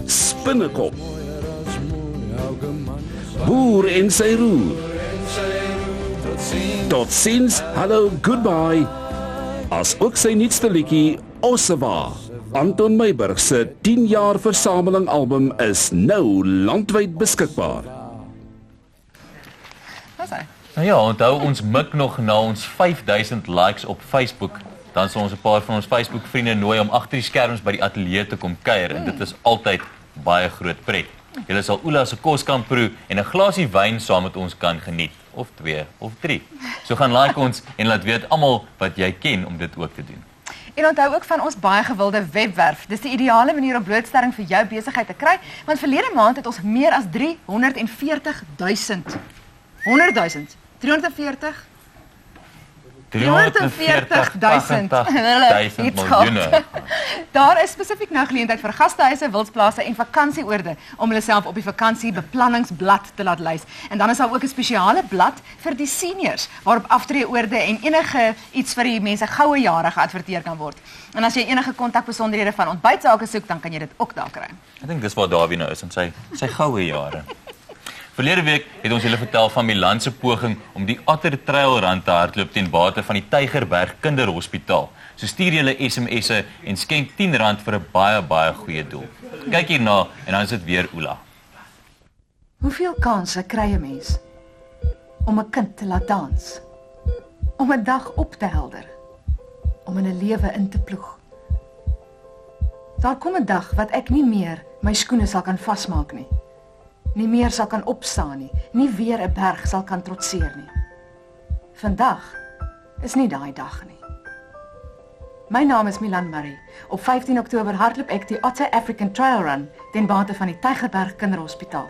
Spinnekop, Boer en sy roer, Totsiens, Hallo, Goodbye, as ook sy nuutste liedjie Ossewa. Anton Meiburg se 10 jaar versameling album is nou landwyd beskikbaar. Nou ja, onthou ons mik nog na ons 5000 likes op Facebook. Dan sal ons 'n paar van ons Facebook vriende nooi om agter die skerms by die ateljee te kom kuier en dit is altyd baie groot pret. Julle sal Oula se kos kan proe en 'n glasie wyn saam met ons kan geniet, of 2 of 3. So gaan like ons en laat weet almal wat jy ken om dit ook te doen. En onthou ook van ons baie gewilde webwerf. Dis die ideale manier om blootstelling vir jou besigheid te kry, want verlede maand het ons meer as 340.000 miljoene. Daar is spesifiek nou geleentheid vir gastehuise, wildplase en vakansieoorde om hulle self op die vakansiebeplanningsblad te laat lys. En dan is daar ook 'n spesiale blad vir die seniors waarop aftreeoorde en enige iets vir die mense goue jare geadverteer kan word. En as jy enige kontakbesonderhede van Ontbytsake soek, dan kan jy dit ook daar kry. Ek dink dis waar Dawie nou is in sy goue jare. Verlede week het ons julle vertel van Milan se poging om die Otter Trail Run te hardloop ten bate van die Tygerberg Kinderhospitaal. So stuur julle SMS'e en skenk R10 vir 'n baie goeie doel. Kyk hierna en dan is dit weer Oula. Hoeveel kansse kry 'n mens? om 'n kind te laat dans, om 'n dag op te helder, om in 'n lewe in te ploeg. Daar kom 'n dag wat ek nie meer my skoene sal kan vasmaak nie meer sal kan opstaan nie weer 'n berg sal kan trotseer nie. Vandag is nie daai dag nie. My naam is Milan Murray. Op 15 Oktober hardloop ek die Otter African Trail Run ten bate van die Tygerberg Kinderhospitaal.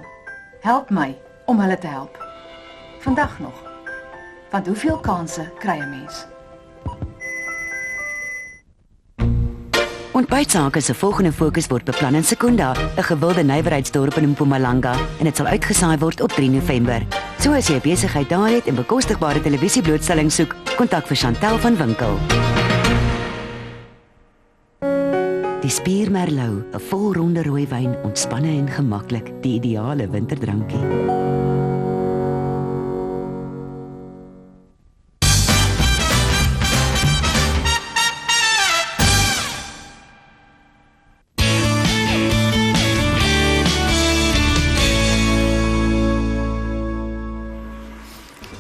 Help my om hulle te help. Vandag nog. Want hoeveel kansse kry 'n mens? Ontbytsake se volgende fokus word beplan in Secunda, 'n gewilde nywerheidsdorp in Mpumalanga, en dit sal uitgesaai word op 3 November. So as jy 'n besigheid daar het en bekostigbare televisieblootstelling soek, kontak vir Chantel van Winkel. Die Spier Merlot, 'n volronde rooi wyn, ontspanne en gemaklik, die ideale winterdrankie.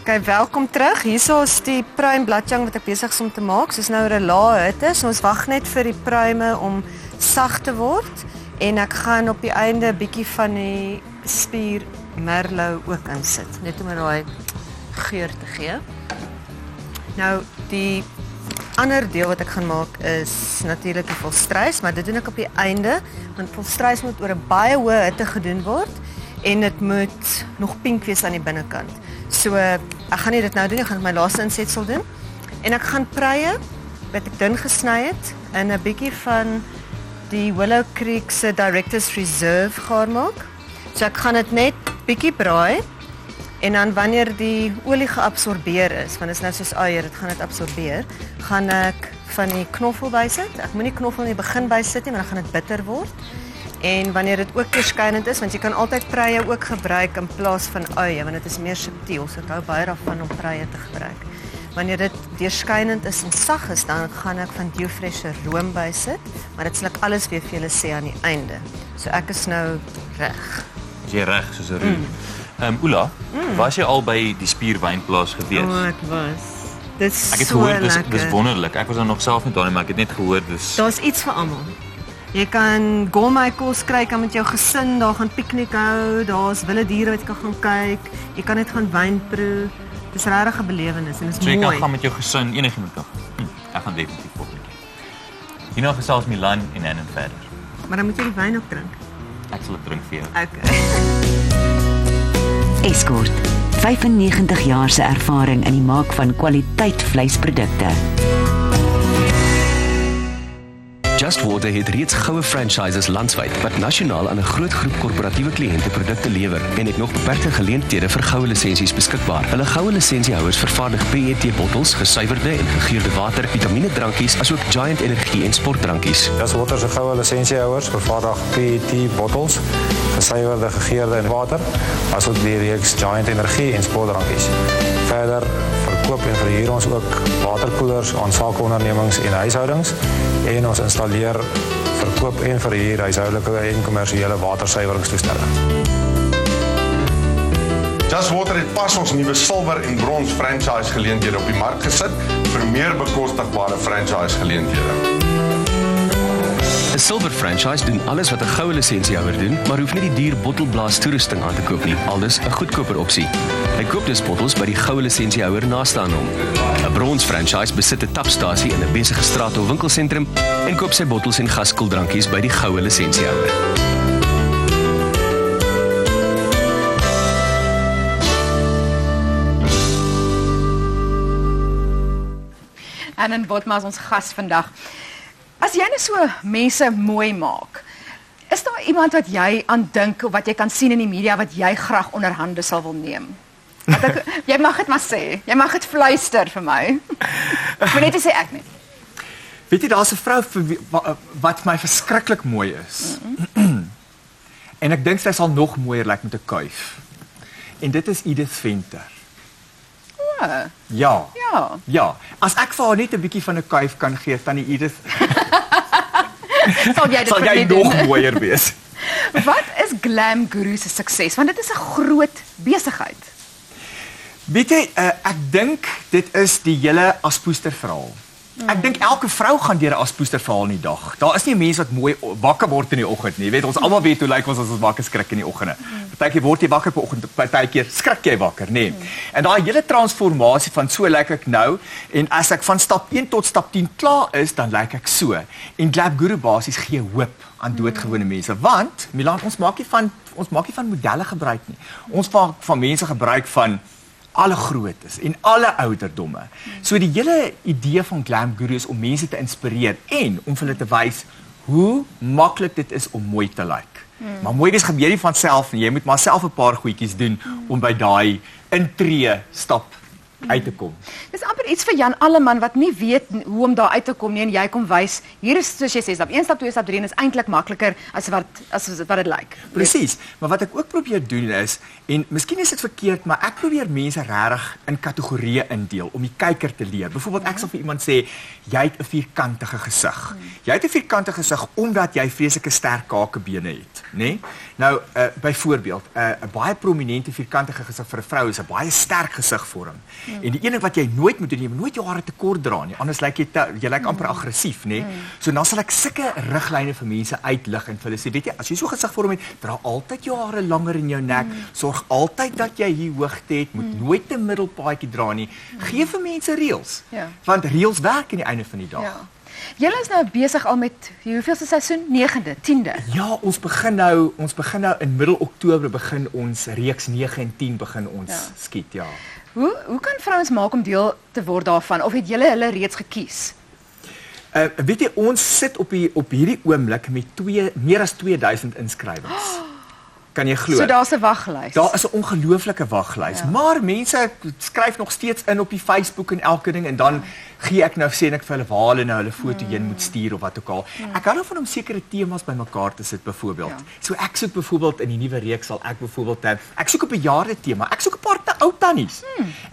Okay, welkom terug. Hierso is die pruim bladjang wat ek besig is om te maak. Soos nou 'n lae hitte. So ons wag net vir die pruime om sag te word en ek gaan op die einde 'n bietjie van die Spier Merlot ook insit, net om daai geur te gee. Nou die ander deel wat ek gaan maak is natuurlik die volstruis, maar dit doen ek op die einde want volstruis moet oor 'n baie hoë hitte gedoen word en dit moet nog pink wees aan die binnekant. So ek gaan nie dit nou doen, ek gaan my laaste insetsel doen. En ek gaan pruie wat ek dun gesny het in 'n bietjie van die Willow Creek se Directors Reserve gaar maak. So ek gaan dit net bietjie braai en dan wanneer die olie geabsorbeer is, want dit is nou soos eier, dit gaan dit absorbeer, gaan ek van die knoffel bysit. Ek moenie knoffel in die begin bysit nie, want dan gaan dit bitter word. En wanneer dit ook deurskynend is, want jy kan altyd pruie ook gebruik in plaas van eie, want dit is meer subtiel, so ek hou baie daarvan om pruie te gebruik. Wanneer dit deurskynend is en sag is, dan gaan ek van Diofreshe room bysit, maar dit sal ek alles weer vir julle sê aan die einde. So ek is nou reg. Is jy reg soos 'n roem? Oela, was jy al by die Spierwynplaas gewees? O, ek was. Dit is Ek het so gehoor lekker. dis wonderlik. Ek was dan nog self nie daar nie, maar ek het net gehoor dis Daar's iets vir almal. Jy kan gourmet kos kry, kan met jou gesin daar gaan piknik hou, daar's wilde diere wat jy kan gaan kyk, jy kan net gaan wyn proe. Dis regtig 'n belewenis en dit is so jy mooi. kan gaan met jou gesin enigiemand kan. Ek gaan definitief volgende keer. Hierna gesels Milan en Anne verder. Maar dan moet jy die wyn ook drink. Ek sal dit drink vir jou. Okay. Escort, 95 jaar se ervaring in die maak van kwaliteit vleisprodukte. Just Water het reeds goue franchises landwyd wat nasionaal aan 'n groot groep korporatiewe kliënte produkte lewer en het nog beperkte geleenthede vir goue lisensies beskikbaar. Hulle goue lisensiehouers vervaardig PET-bottels, gesuiwerde en gegeurde water, vitamiene-drankies, asook Giant Energie en sportdrankies. Just Water se goue lisensiehouers vervaardig PET-bottels, gesuiwerde, gegeurde en water, asook die reeks Giant Energie en sportdrankies. Verder verkoop en verhuur ons ook waterkoelers aan sakeondernemings en huishoudings en ons installeer, verkoop en verhuur huishoudelike en kommersiële watersuiweringstoestelle. Just Water het pas ons nuwe silwer en brons franchise geleenthede op die mark gesit vir meer bekostigbare franchise geleenthede. 'n Silver franchise doen alles wat 'n goue lisensiehouer doen, maar hoef nie die duur bottelblaas toerusting aan te koop nie. Aldus 'n goedkoper opsie. Hy koop dus bottels by die goue lisensiehouer naaste aan hom. 'n Brons franchise besit 'n tapstasie in 'n besige straat of winkelsentrum en koop sy bottels en gaskoeldrankies by die goue lisensiehouer. Anne Botma is ons gas vandag. As jy net so mense mooi maak, is daar iemand wat jy aan dink of wat jy kan sien in die media wat jy graag onder hande sal wil neem? Jy mag dit maar sê. Jy mag dit fluister vir my. Maar net sê ek nie. Weet jy, daar's 'n vrou wat my verskriklik mooi is. En ek dink sy sal nog mooier lyk met 'n kuif. En dit is Edith Venter. Ja. Ja. As ek vir haar net 'n bietjie van 'n kuif kan gee, tannie Edith, sal jy dit nog mooier wees. Wat is Glam Guru se sukses? Want dit is 'n groot besigheid. Weet jy, ek dink dit is die hele aspoester verhaal. Ek dink elke vrou gaan deur 'n aspoester verhaal in die dag. Daar is nie 'n mens wat mooi wakker word in die oggend nie. Jy weet, ons almal weet hoe lyk ons as ons wakker skrik in die oggende. Partykeer word jy wakker op 'n oggend, partykeer skrik jy wakker, nê. En daai hele transformasie van so lyk ek nou en as ek van stap 1 tot stap 10 klaar is, dan lyk ek so. En Glab Guru basies gee hoop aan doodgewone mense, want Milan, ons maak nie van modelle gebruik nie. Ons maak van mense gebruik van alle groottes en alle ouderdomme. So die hele idee van Glam Guru is om mense te inspireer en om vir hulle te wys hoe maklik dit is om mooi te lyk. Maar mooi wees gebeur nie van self nie. Jy moet maar self 'n paar goedjies doen om by daai intree stap uit te kom. Dis amper iets vir Jan Alleman wat nie weet hoe om daar uit te kom nie en jy kom wys, hier is soos jy sê, stap 1, stap 2, stap 3 en is eintlik makliker as wat dit lyk. Presies, maar wat ek ook probeer doen is, en miskien is dit verkeerd, maar ek probeer mense regtig in kategorieë indeel om die kyker te leer. Byvoorbeeld ek sal vir iemand sê, jy het 'n vierkantige gesig. Jy het 'n vierkantige gesig omdat jy vreeslike sterk kakebene het, né? Nou, byvoorbeeld, 'n baie prominente vierkantige gesig vir 'n vrou is 'n baie sterk gesigvorm. En die ene wat jy nooit moet doen, jy moet nooit jou hare te kort dra nie, anders lyk jy lyk amper aggressief, nê? So dan sal ek sulke riglyne vir mense uitlig en vir hulle sê, weet jy, as jy so gesigvorm het, dra altyd jou hare langer in jou nek, sorg altyd dat jy hier hoogte het, moet nooit 'n middelpaadjie dra nie. Gee vir mense reëls. Want reëls werk aan die einde van die dag. Julle is nou besig al met hoeveelste seisoen? 9de, 10de. Ja, ons begin nou in middel Oktober begin ons reeks 9 en 10 begin ons skiet, ja. Hoe kan vrouens maak om deel te word daarvan of het julle hulle reeds gekies? Weet jy, ons sit op hierdie oomblik met meer as 2000 inskrywings. Kan jy glo? So daar's 'n waglys. Daar is 'n ongelooflike waglys, maar mense skryf nog steeds in op die Facebook en elke ding en dan gee ek nou sê ek vir hulle waar hulle nou hulle foto heen moet stuur of wat ook al. Ek hou daarvan om sekere temas bymekaar te sit byvoorbeeld. So ek soek byvoorbeeld in die nuwe reeks sal ek byvoorbeeld ek soek 'n bejaarde tema. Ek soek 'n paar te ou tannies.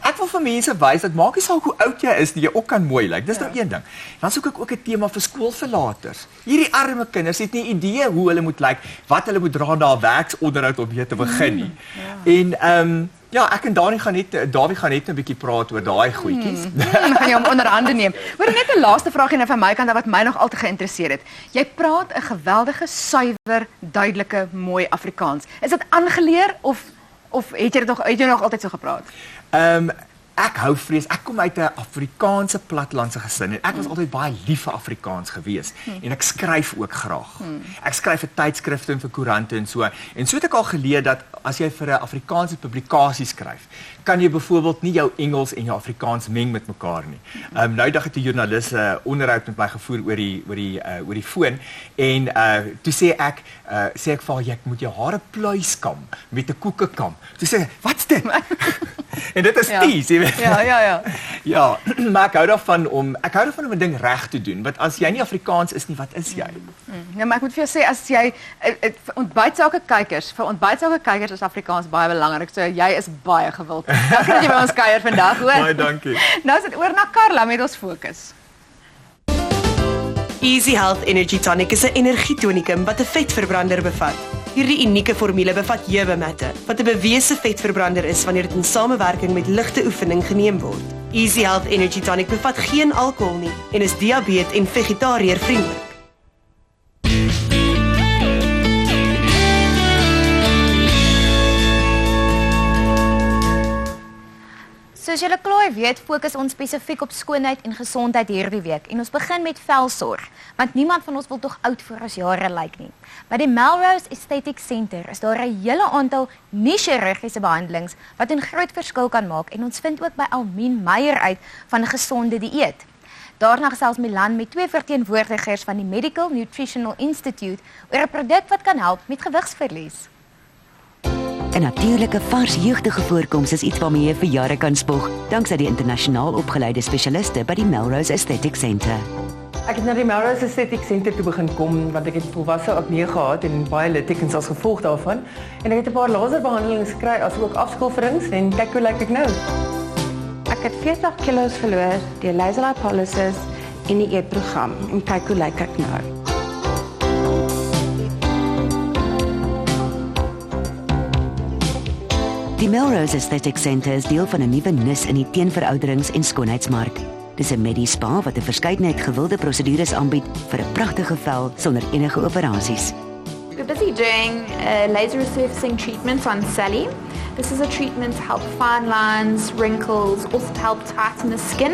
Ek wil vir mense wys dat maak nie saak hoe oud jy is, jy ook kan mooi lyk. Dis nou een ding. Dan soek ek ook 'n tema vir skoolverlaters. Hierdie arme kinders het nie idee hoe hulle moet lyk, wat hulle moet dra na 'n werksonderhoud om weer te begin nie. En ja, ek en Davie gaan net 'n bietjie praat oor daai goedjies. Dan gaan jy hom onder hande neem. Hoor net 'n laaste vraagie nou van my kant wat my nog altyd geïnteresseer het. Jy praat 'n geweldige, suiwer, duidelike, mooi Afrikaans. Is dit aangeleer of het jy nog altyd so gepraat? Ek kom uit 'n Afrikaanse plattelandse gesin en ek was altyd baie lief vir Afrikaans gewees en ek skryf ook graag. Ek skryf vir tydskrifte en vir koerante en so het ek al geleer dat as jy vir 'n Afrikaanse publikasie skryf, kan jy byvoorbeeld nie jou Engels en jou Afrikaans meng met mekaar nie. Nou dag het 'n joernalis 'n onderhoud met my gevoer oor die foon en toe sê ek vir haar jy moet jou hare pluiskam met 'n koekekam. Toe sê wat's dit? En dit is tease, jy weet. Ja, maar ek hou daarvan om 'n ding reg te doen, want as jy nie Afrikaans is nie, wat is jy? Ja, maar ek moet vir jou sê as jy vir ontbytsake kykers is Afrikaans baie belangrik. So jy is baie gewild. Dankie dat jy by ons kuier vandag, hoor. Baie dankie. Nou is dit oor na Karla met ons fokus. Easy Health Energy Tonic is 'n energietonikum wat 'n vetverbrander bevat. Hierdie unieke formule bevat heubematte, wat 'n bewese vetverbrander is wanneer dit in samewerking met ligte oefening geneem word. Easy Health Energy Tonic bevat geen alkohol nie en is diabetes en vegetariër vriendelik. Soos julle klaar weet, fokus ons spesifiek op skoonheid en gesondheid hierdie week en ons begin met velsorg, want niemand van ons wil tog oud voor as jare lyk nie. By die Melrose Aesthetic Center is daar 'n hele aantal nie-chirurgiese behandelings wat 'n groot verskil kan maak en ons vind ook by Almien Meyer uit van 'n gesonde dieet. Daarna gesels Milan met 2 verteenwoordigers van die Medical Nutritional Institute oor 'n produk wat kan help met gewigsverlies. 'n Natuurlike vars jeugdige voorkoms is iets waarmee jy vir jare kan spog, danksy die internasionaal opgeleide spesialiste by die Melrose Aesthetic Center. Ek het na die Melrose Aesthetic Center toe begin kom want ek het volwasse akne gehad en baie littekens as gevolg daarvan en ek het 'n paar laserbehandelings gekry asook afskilferings en kyk hoe lyk ek nou. Ek het 40 kilos verloor deur laser lipolysis en die eetprogram en kyk hoe lyk ek nou. Die Melrose Aesthetic Centre is deel van 'n nuwe nis in die teenverouderings- en skoonheidsmark. Dis 'n Medi-spa wat 'n verskeidenheid gewilde prosedures aanbied vir 'n pragtige vel sonder enige operasies. We're busy doing a laser resurfacing treatment on Sally. This is a treatment to help fine lines, wrinkles, also to help tighten the skin.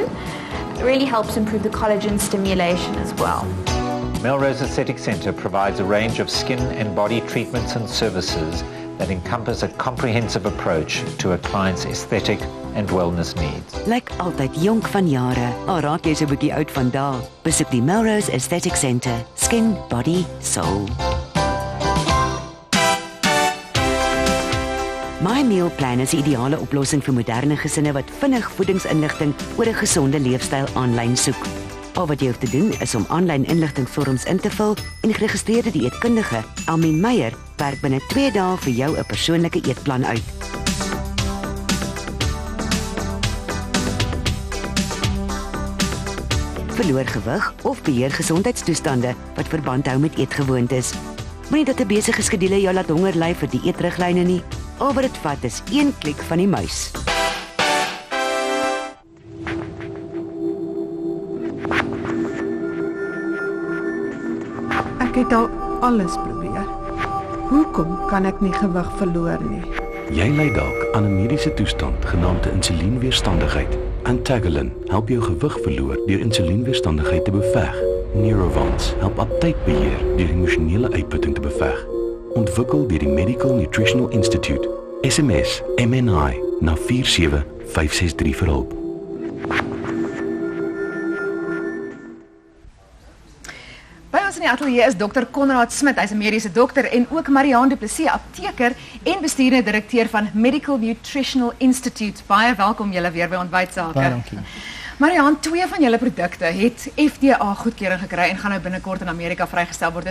It really helps improve the collagen stimulation as well. Melrose Aesthetic Centre provides a range of skin and body treatments and services that encompass a comprehensive approach to a client's aesthetic and wellness needs. Lyk altyd jonk van jare, al raak jy so 'n bietjie oud van dae. Besoek die Melrose Aesthetic Centre, Skin, Body, Soul. My Meal Plan is die ideale oplossing vir moderne gesinne wat vinnig voedingsinligting oor 'n gesonde leefstyl aanlyn soek. Al wat jy hoef te doen is om aanlyn inligtingvorms in te vul en geregistreerde dieetkundige Almien Meyer werk binne 2 dae vir jou 'n persoonlike eetplan uit. Verloor gewig of beheer gesondheidstoestande wat verband hou met eetgewoontes. Moenie dat 'n besige skedule jou laat honger ly vir dieetriglyne nie. Al wat dit vat is 1 klik van die muis. Ek het al alles probeer. Hoekom kan ek nie gewig verloor nie? Jy ly dalk aan 'n mediese toestand genaamd insulienweerstandigheid. Antagelin help jou gewig verloor deur insulienweerstandigheid te beveg. Neurovance help aptydbeheer deur emosionele uitputting te beveg. Ontwikkel deur die Medical Nutritional Institute. SMS MNI na 47563 vir hulp. By ons in die ateljee is Dr. Konrad Smit, hy's 'n mediese dokter en ook Marianne Du Plessis, apteker en bestuurende direkteur van Medical Nutritional Institute. Baie welkom julle weer by Ontbytsake. Baie dankie. Marianne, 2 van julle produkte het FDA goedkeuring gekry en gaan nou binnekort in Amerika vrygestel word.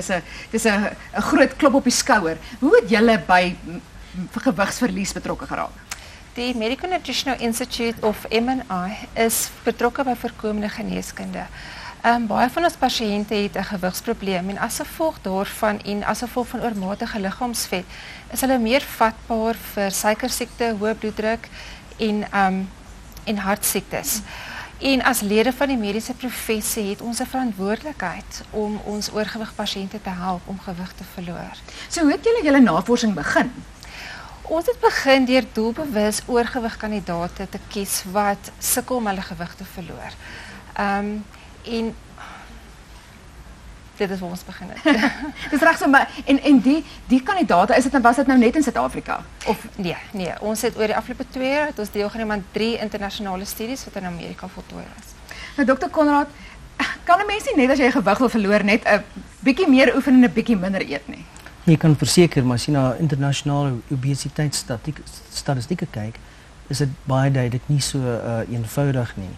Dis 'n groot klop op die skouer. Hoe het julle by gewigsverlies betrokke geraak? Die Medical Nutritional Institute of MNI is betrokke by voorkomende geneeskunde. Baie van ons pasiënte het 'n gewigsprobleem en as gevolg daarvan en as gevolg van oormatige liggaamsvet is hulle meer vatbaar vir suikersiekte, hoë bloeddruk en hartsiektes. En as lede van die mediese professie het ons 'n verantwoordelikheid om ons oorgewig pasiënte te help om gewig te verloor. So hoe het julle navorsing begin? Ons het begin deur doelbewus oorgewig kandidaate te kies wat sukkel om hulle gewig te verloor. En dit is waar ons begin het. Dis reg so, maar en die kandidaate, was dit nou net in Suid-Afrika? Of nee, ons het oor die afgelope 2 jaar het ons deelgeneem aan 3 internasionale studies wat in Amerika voltooi is. Nou Dr. Konrad, kan 'n mens nie net as jy gewig wil verloor net 'n bietjie meer oefen en 'n bietjie minder eet nie? Jy kan verseker, maar as jy na internasionale obesiteitsstatistieke kyk, is dit baie duidelik nie so eenvoudig nie.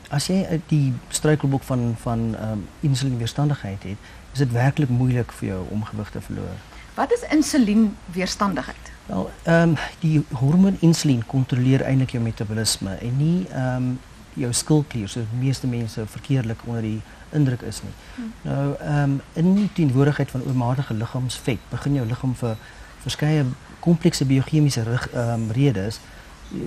As jy die struikelblok van insulienweerstandigheid het, is dit werklik moeilik vir jou om gewig te verloor. Wat is insulienweerstandigheid? Wel, die hormoon insulien kontroleer eintlik jou metabolisme en nie jou skildklier, so die meeste mense verkeerlik onder die indruk is nie. Nou, in die teenwoordigheid van oormatige liggaamsvet begin jou liggaam vir verskeie komplekse biochemiese redes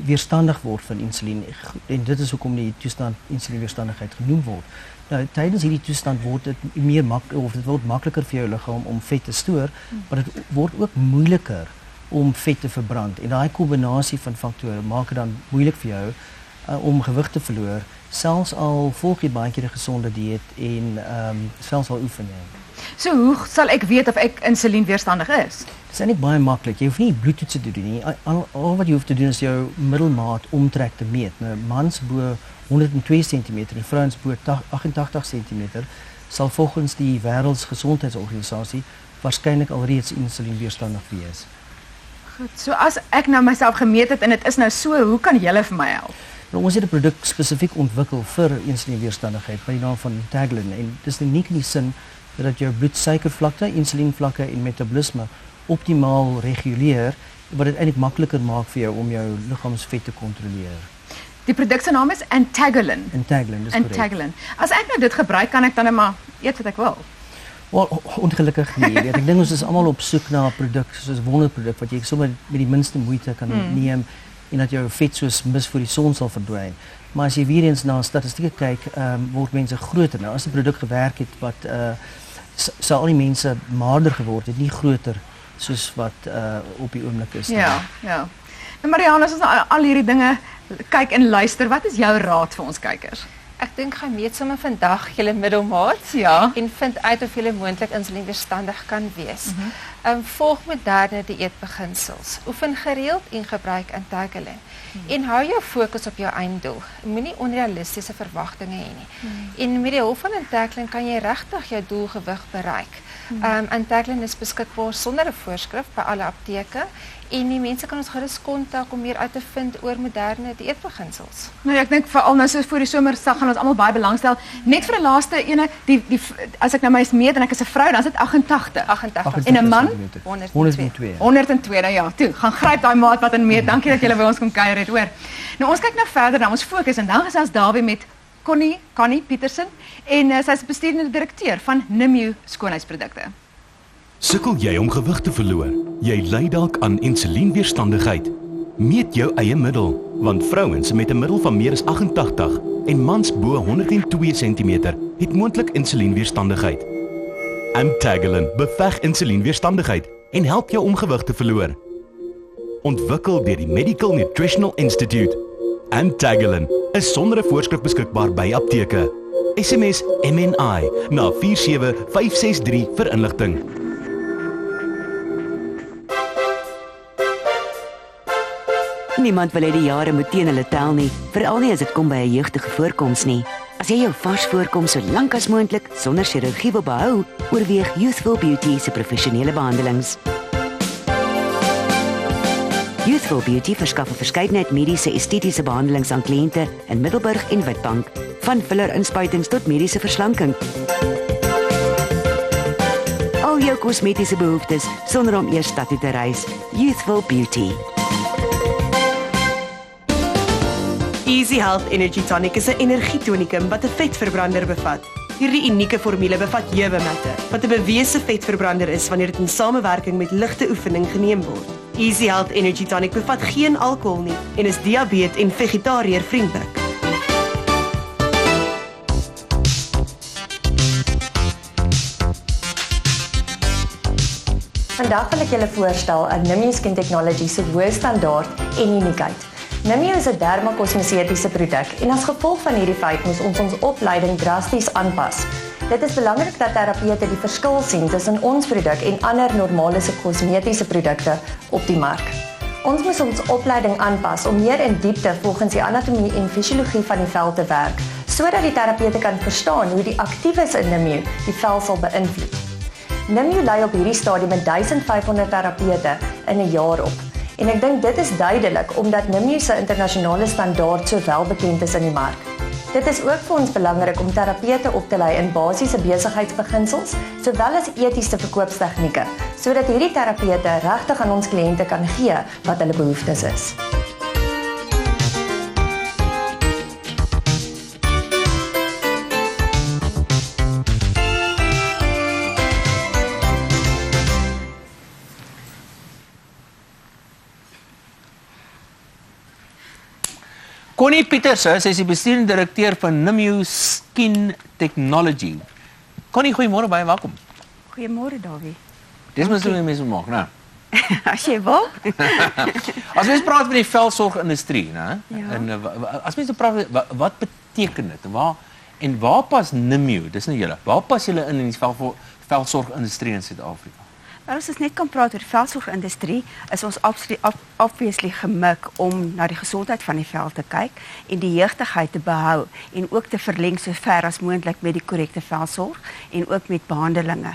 weerstandig word van insulien en dit is hoekom die toestand insulienweerstandigheid genoem word. Nou, tydens hierdie toestand word dit dit word makliker vir jou liggaam om vet te stoor, maar dit word ook moeiliker om vet te verbrand en daai kombinasie van faktore maak dit dan moeilik vir jou om gewig te verloor, selfs al volg jy baie keer 'n gesonde dieet en selfs al oefen jy. So hoe sal ek weet of ek insulienweerstandig is? Dit is eintlik baie maklik. Jy hoef nie bloedtoetse te doen nie. Al wat jy hoef te doen is jou middelmaat omtrek te meet. Nou, mans bo 102 cm en vrouens bo 88 cm sal volgens die Wêreldgesondheidsorganisasie waarskynlik alreeds insulienweerstandig wees. Goed, so as ek nou myself gemeet het en dit is nou so, hoe kan julle vir my help? Nou, ons het 'n produk spesifiek ontwikkel vir insulienweerstandigheid by die naam van Antagelin en dit is uniek in die sin dat jou bloedsuikervlakte, insulienvlakke en metabolisme optimaal reguleer, wat dit eintlik makliker maak vir jou om jou liggaamsvet te kontroleer. Die produk se naam is Antagelin. Antagelin, dis korrek. Antagelin. As ek nou dit gebruik, kan ek dan net maar eet wat ek wil. Ongelukkig nie. Ek dink ons is almal op soek na 'n produk soos 'n wonderproduk wat jy sommer met die minste moeite kan neem en dat jou vet soos mis voor die son sal verdwyn. Maar as jy weer eens na statistieke kyk, word mense groter. Nou as 'n produk gewerk het wat sal al die mense maarder geword het, nie groter soos wat op die oomblik is. Ja. Nou Marianne, as ons al hierdie dinge kyk en luister, wat is jou raad vir ons kykers? Ek dink gaan meet sommer vandag julle middelmaat en vind uit of julle moontlik insulienweerstandig kan wees. Volg moderne dieetbeginsels. Oefen gereeld en gebruik Antagelin. En hou jou fokus op jou einddoel. Moenie onrealistiese verwagtinge hê nie. En met die hulp van Antagelin kan jy regtig jou doelgewig bereik. Antagelin is beskikbaar sonder 'n voorskrif by alle apteke. En die mense kan ons gerus kontak om meer uit te vind oor moderne dieetbeginsels. Nou ek dink veral nou soos voor die somersdag gaan ons almal baie belangstel. Net vir 'n laaste ene, as ek nou my meet en ek is 'n vrou, dan is dit 88. En 'n man 102. 102. Nou ja, toe, gaan gryp daai maat wat in meet. Dankie dat julle by ons kom kuier het, hoor. Nou ons kyk nou verder na ons fokus en dan gesels Dawie met Connie Petersen en sy is bestuurende direkteur van Nimue skoonheidsprodukte. Sukkel jy om gewig te verloor? Jy ly dalk aan insulienweerstandigheid. Meet jou eie middel, want vrouens met 'n middel van meer as 88 en mans bo 102 cm het moontlik insulienweerstandigheid. Antagelin beveg insulienweerstandigheid en help jou om gewig te verloor. Ontwikkel deur die Medical Nutritional Institute. Antagelin is sonder 'n voorskrif beskikbaar by apteke. SMS MNI na 47563 vir inligting. Niemand wil hê die jare moet teen hulle tel nie, veral nie as dit kom by 'n jeugtige voorkoms nie. As jy jou vars voorkoms so lank as moontlik sonder chirurgie wil behou, oorweeg Youthful Beauty se professionele behandelings. Youthful Beauty verskaf 'n verskeidenheid mediese estetiese behandelings aan kliënte in Middelburg en Witbank, van filler-inspuitings tot mediese verslanking. Al jou kosmetiese behoeftes sonder om eers stad toe te reis. Youthful Beauty. Easy Health Energy Tonic is 'n energietonikum wat 'n vetverbrander bevat. Hierdie unieke formule bevat heubematte, wat 'n bewese vetverbrander is wanneer dit in samewerking met ligte oefening geneem word. Easy Health Energy Tonic bevat geen alkohol nie en is diabetes en vegetariër vriendelik. Vandag wil ek julle voorstel aan Nimue Skin Technology se hoë standaard en uniekheid. Nimue is 'n dermakosmesietiese produk en as gevolg van hierdie feit moes ons opleiding drasties aanpas. Dit is belangrik dat terapeute die verskil sien tussen ons produk en ander normale kosmetiese produkte op die mark. Ons moes ons opleiding aanpas om meer in diepte volgens die anatomie en fisiologie van die vel te werk, sodat die terapeute kan verstaan hoe die aktiewes in Nimue die vel sal beïnvloed. Nimue lei op hierdie stadium met 1500 terapeute in 'n jaar op. En ek dink dit is duidelik omdat Nimue se internasionale standaard so wel bekend is in die mark. Dit is ook vir ons belangrik om terapeute op te lei in basiese besigheidsbeginsels, sowel as etiese verkoopstegnieke, sodat hierdie terapeute regtig aan ons kliënte kan gee wat hulle behoeftes is. Connie Petersen, sy is die bestuurende direkteur van Nimue Skin Technology. Connie, goeiemôre, baie welkom. Goeiemôre, Dawie. Dis mos hoe mense maak, né? As jy wil. As mens praat van die velsorgindustrie, né? Ja. En as mens praat wat beteken dit? En waar pas Nimue? Dis nou julle. Waar pas julle in die velsorgindustrie in Suid-Afrika? Maar as ons net kan praat oor die velsorgindustrie, is ons obviously gemik om na die gesondheid van die vel te kyk en die jeugtigheid te behou en ook te verleng so ver as moontlik met die korrekte velsorg en ook met behandelinge.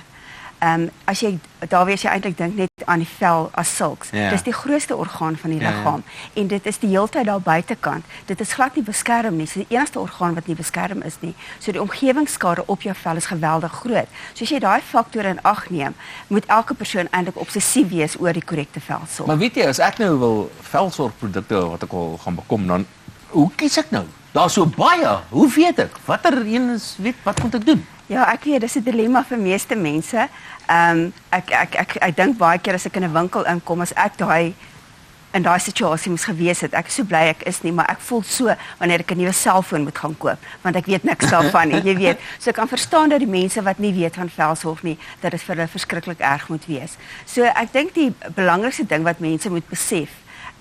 As jy eintlik dink net aan die vel as sulks. Ja. Dis die grootste orgaan van die liggaam en dit is die heeltyd daar buitekant. Dit is glad nie beskerm nie. So die enigste orgaan wat nie beskerm is nie. So die omgewingsskade op jou vel is geweldig groot. So as jy daai faktore in ag neem, moet elke persoon eintlik obsessief wees oor die korrekte velsorg. Maar weet jy, as ek nou wil velsorgprodukte wat ek al gaan bekom, dan hoe kies ek nou? Daar's so baie. Hoe weet ek? Watter een is, wat moet ek doen? Ja, ek weet, dis 'n dilemma vir meeste mense. Ek dink baie keer as ek in 'n winkel inkom, as ek in daai situasie moes gewees het. Ek is so bly ek is nie, maar ek voel so wanneer ek 'n nuwe selfoon moet gaan koop, want ek weet niks daarvan nie, jy weet. So ek kan verstaan dat die mense wat nie weet van velsorg nie, dat dit vir hulle verskriklik erg moet wees. So ek dink die belangrikste ding wat mense moet besef,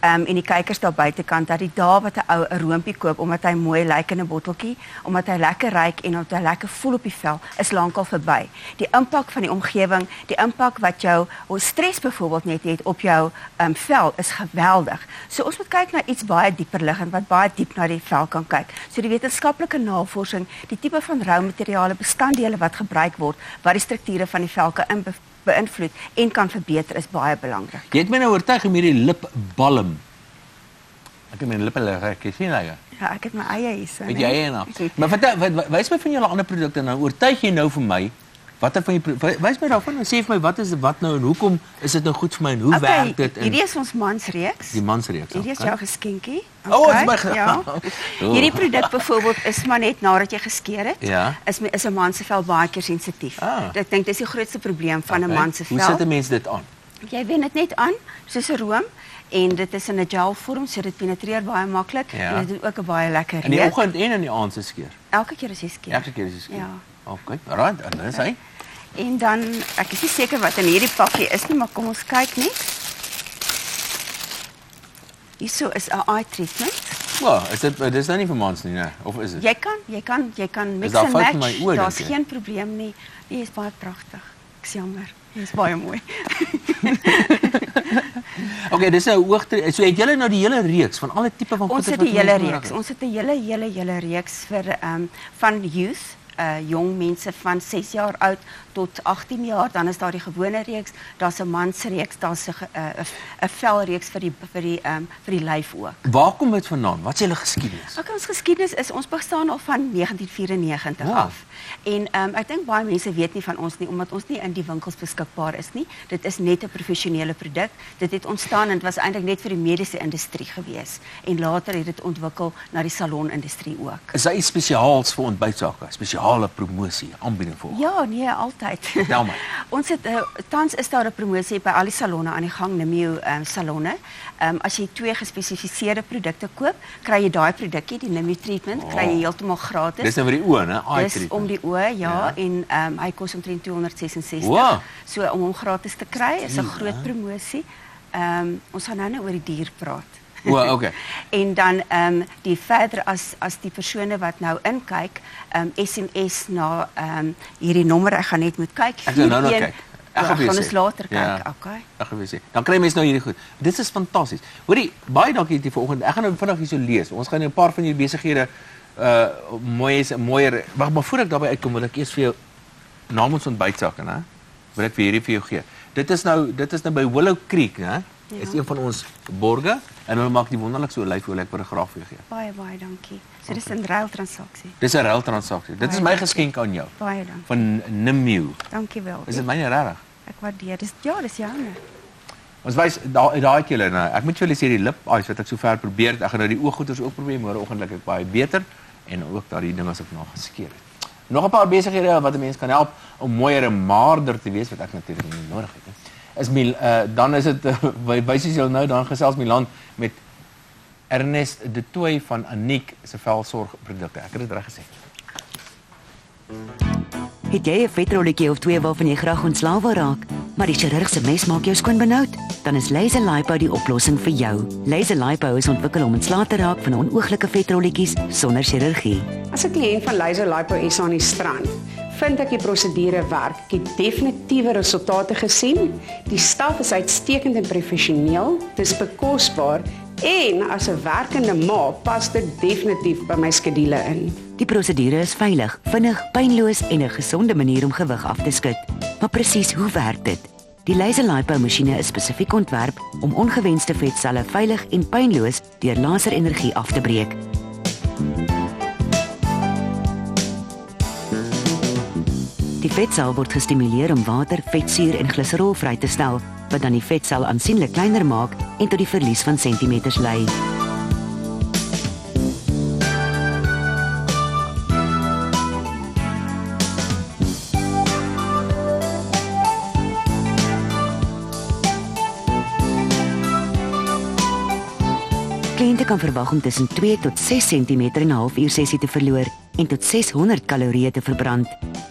en die kykers daar buitekant, dat die dae wat 'n ou 'n roompie koop omdat hy mooi lyk in 'n botteltjie, omdat hy lekker ruik en omdat hy lekker voel op die vel, is lankal verby. Die impak van die omgewing, die impak wat jou stres byvoorbeeld net het op jou vel is geweldig. So ons moet kyk na iets baie dieper liggend wat baie diep na die vel kan kyk. So die wetenskaplike navorsing, die tipe van roumateriale, bestanddele wat gebruik word, wat die strukture van die vel kan beïnvloed en kan verbeter, is baie belangrik. Jy het my nou oortuig om hierdie lipbalm. Ek het my lippe lekker gesien nou. Ja, ek het my eie hierso. Met jy eie nou. Maar wys my van julle ander produkte nou. Oortuig jy nou vir my watter van wys my daarvan en sê vir my wat is wat nou en hoekom is dit nou goed vir my en hoe werk dit? Hierdie is ons mansreeks. Die mansreeks. Hierdie is jou geskenkie. Oh, dit is my ja. Hierdie produk byvoorbeeld is maar net nadat jy geskeer het. Ja. Is 'n man se vel baie keer sensitief. Ek dink dis die grootste probleem van 'n man se vel. Hoe sit 'n mens dit aan? Jy wen dit net aan soos 'n room. En dit is in 'n gel vorm, so dit penetreer baie maklik en dit doen ook 'n baie lekker reuk. In die oggend en in die aand se skeer. Elke keer as jy skeer. Elke keer as jy skeer. Ja. Okay, right, en dis hy. En dan ek is nie seker wat in hierdie pakkie is nie, maar kom ons kyk net. Hierso is 'n eye treatment. Wel, dis nou nie vir mans nie, né? Of is dit? Jy kan mix and match. Daar's geen probleem nie. Die is baie pragtig. Ek's jammer. Dit is baie mooi. Okay, dis 'n hoogte. So het julle nou die hele reeks van alle tipe van Ons het die hele reeks. Ons het 'n hele reeks vir van youth, jong mense van 6 jaar oud tot 18 jaar, dan is daar die gewone reeks, daar's 'n mansreeks, daar's 'n velreeks vir die lyf ook. Waar kom dit vandaan? Wat is julle geskiedenis? Okay, ons geskiedenis is ons bestaan al van 1994 af. En ek dink baie mense weet nie van ons nie omdat ons nie in die winkels beskikbaar is nie. Dit is net 'n professionele produk. Dit het ontstaan en dit was eintlik net vir die mediese industrie gewees en later het dit ontwikkel na die salonindustrie ook. Is daar iets spesiaals vir ontbytsake? Spesiale promosie, aanbieding vir? Ja, nee, altyd. Vertel my. Ons het tans is daar 'n promosie by al die salonne aan die gang, Nimio salonne. As jy 2 gespesifiseerde produkte koop, kry jy daai produkkie, die Nimio treatment, kry jy heeltemal gratis. Dis nou vir die oë, né? Eye Dis treatment. om die oë, ja, en hy kos omtrent 266. Wow. So om hom gratis te kry is 'n groot promosie. Ons gaan nou oor die dier praat. Well, okay. En dan die verder as die persone wat nou inkyk, SMS na hierdie nommer, ek gaan net moet kyk. Ek gaan nou kyk. Ek gaan ons later kyk, ja, okay. Ek gaan weer sê. Dan kry mense nou hierdie goed. Dit is fantasties. Hoorie, baie dankie hier vanoggend. Ek gaan nou vinnig hierso lees. Ons gaan nou 'n paar van hierdie besighede mooier. Wag, maar voor ek daarby uitkom, wil ek eers vir jou namens ontbytsake, né? Wil ek vir hierdie vir jou gee. Dit is nou by Willow Creek, né? Ja. Is een van ons borge en hulle maak die wonderlikste olyfolie, ek wil dit graag vir jou gee. Baie dankie. So dis 'n ruiltransaksie. Dis 'n ruiltransaksie. Dit is my geskenk aan jou. Baie dankie. Van Nimio. Dankie wel. Is dit myne regtig? Ek waardeer. Dis joune. Ons wys daai het julle nou. Ek moet vir julle sê die lip eyes wat ek sover probeer het. Ek gaan nou die ooggoeders ook probeer, môreoggend ek baie beter en ook daai dinge as ek nog geskeer het. Nog 'n paar besighede wat 'n mens kan help om mooier en maarder te wees wat ek natuurlik nie nodig het nie. Dan is dit wys jy julle nou dan gesels Milan met Ernest De Tooy van Aniek se velsorgprodukte. Ek het dit reg gesê. Het jy 'n vetrolletjie of 2 waarvan jy graag ontslaaw wil raak, maar die chirurg se mes maak jou skoon benoud? Dan is Laser Lipo die oplossing vir jou. Laser Lipo is ontwikkel om ontslae te raak van onooglike vetrolletjies sonder chirurgie. As 'n kliënt van Laser Lipo is aan die strand, vind ek die prosedure werk. Ek het definitiewe resultate gesien. Die staf is uitstekend en professioneel. Dit is bekosbaar en as 'n werkende ma pas dit definitief by my skedule in. Die prosedure is veilig, vinnig, pynloos en 'n gesonde manier om gewig af te skud. Maar presies hoe werk dit? Die Laser Lipo masjiene is spesifiek ontwerp om ongewenste vetselle veilig en pynloos deur laserenergie af te breek. Die vetsel word gestimuleer om water, vetsuur en gliserol vry te stel, wat dan die vetsel aansienlik kleiner maak en tot die verlies van sentimeters lei. kan verwag om tussen 2 tot 6 cm in 'n halfuur sessie te verloor en tot 600 kalorieë te verbrand.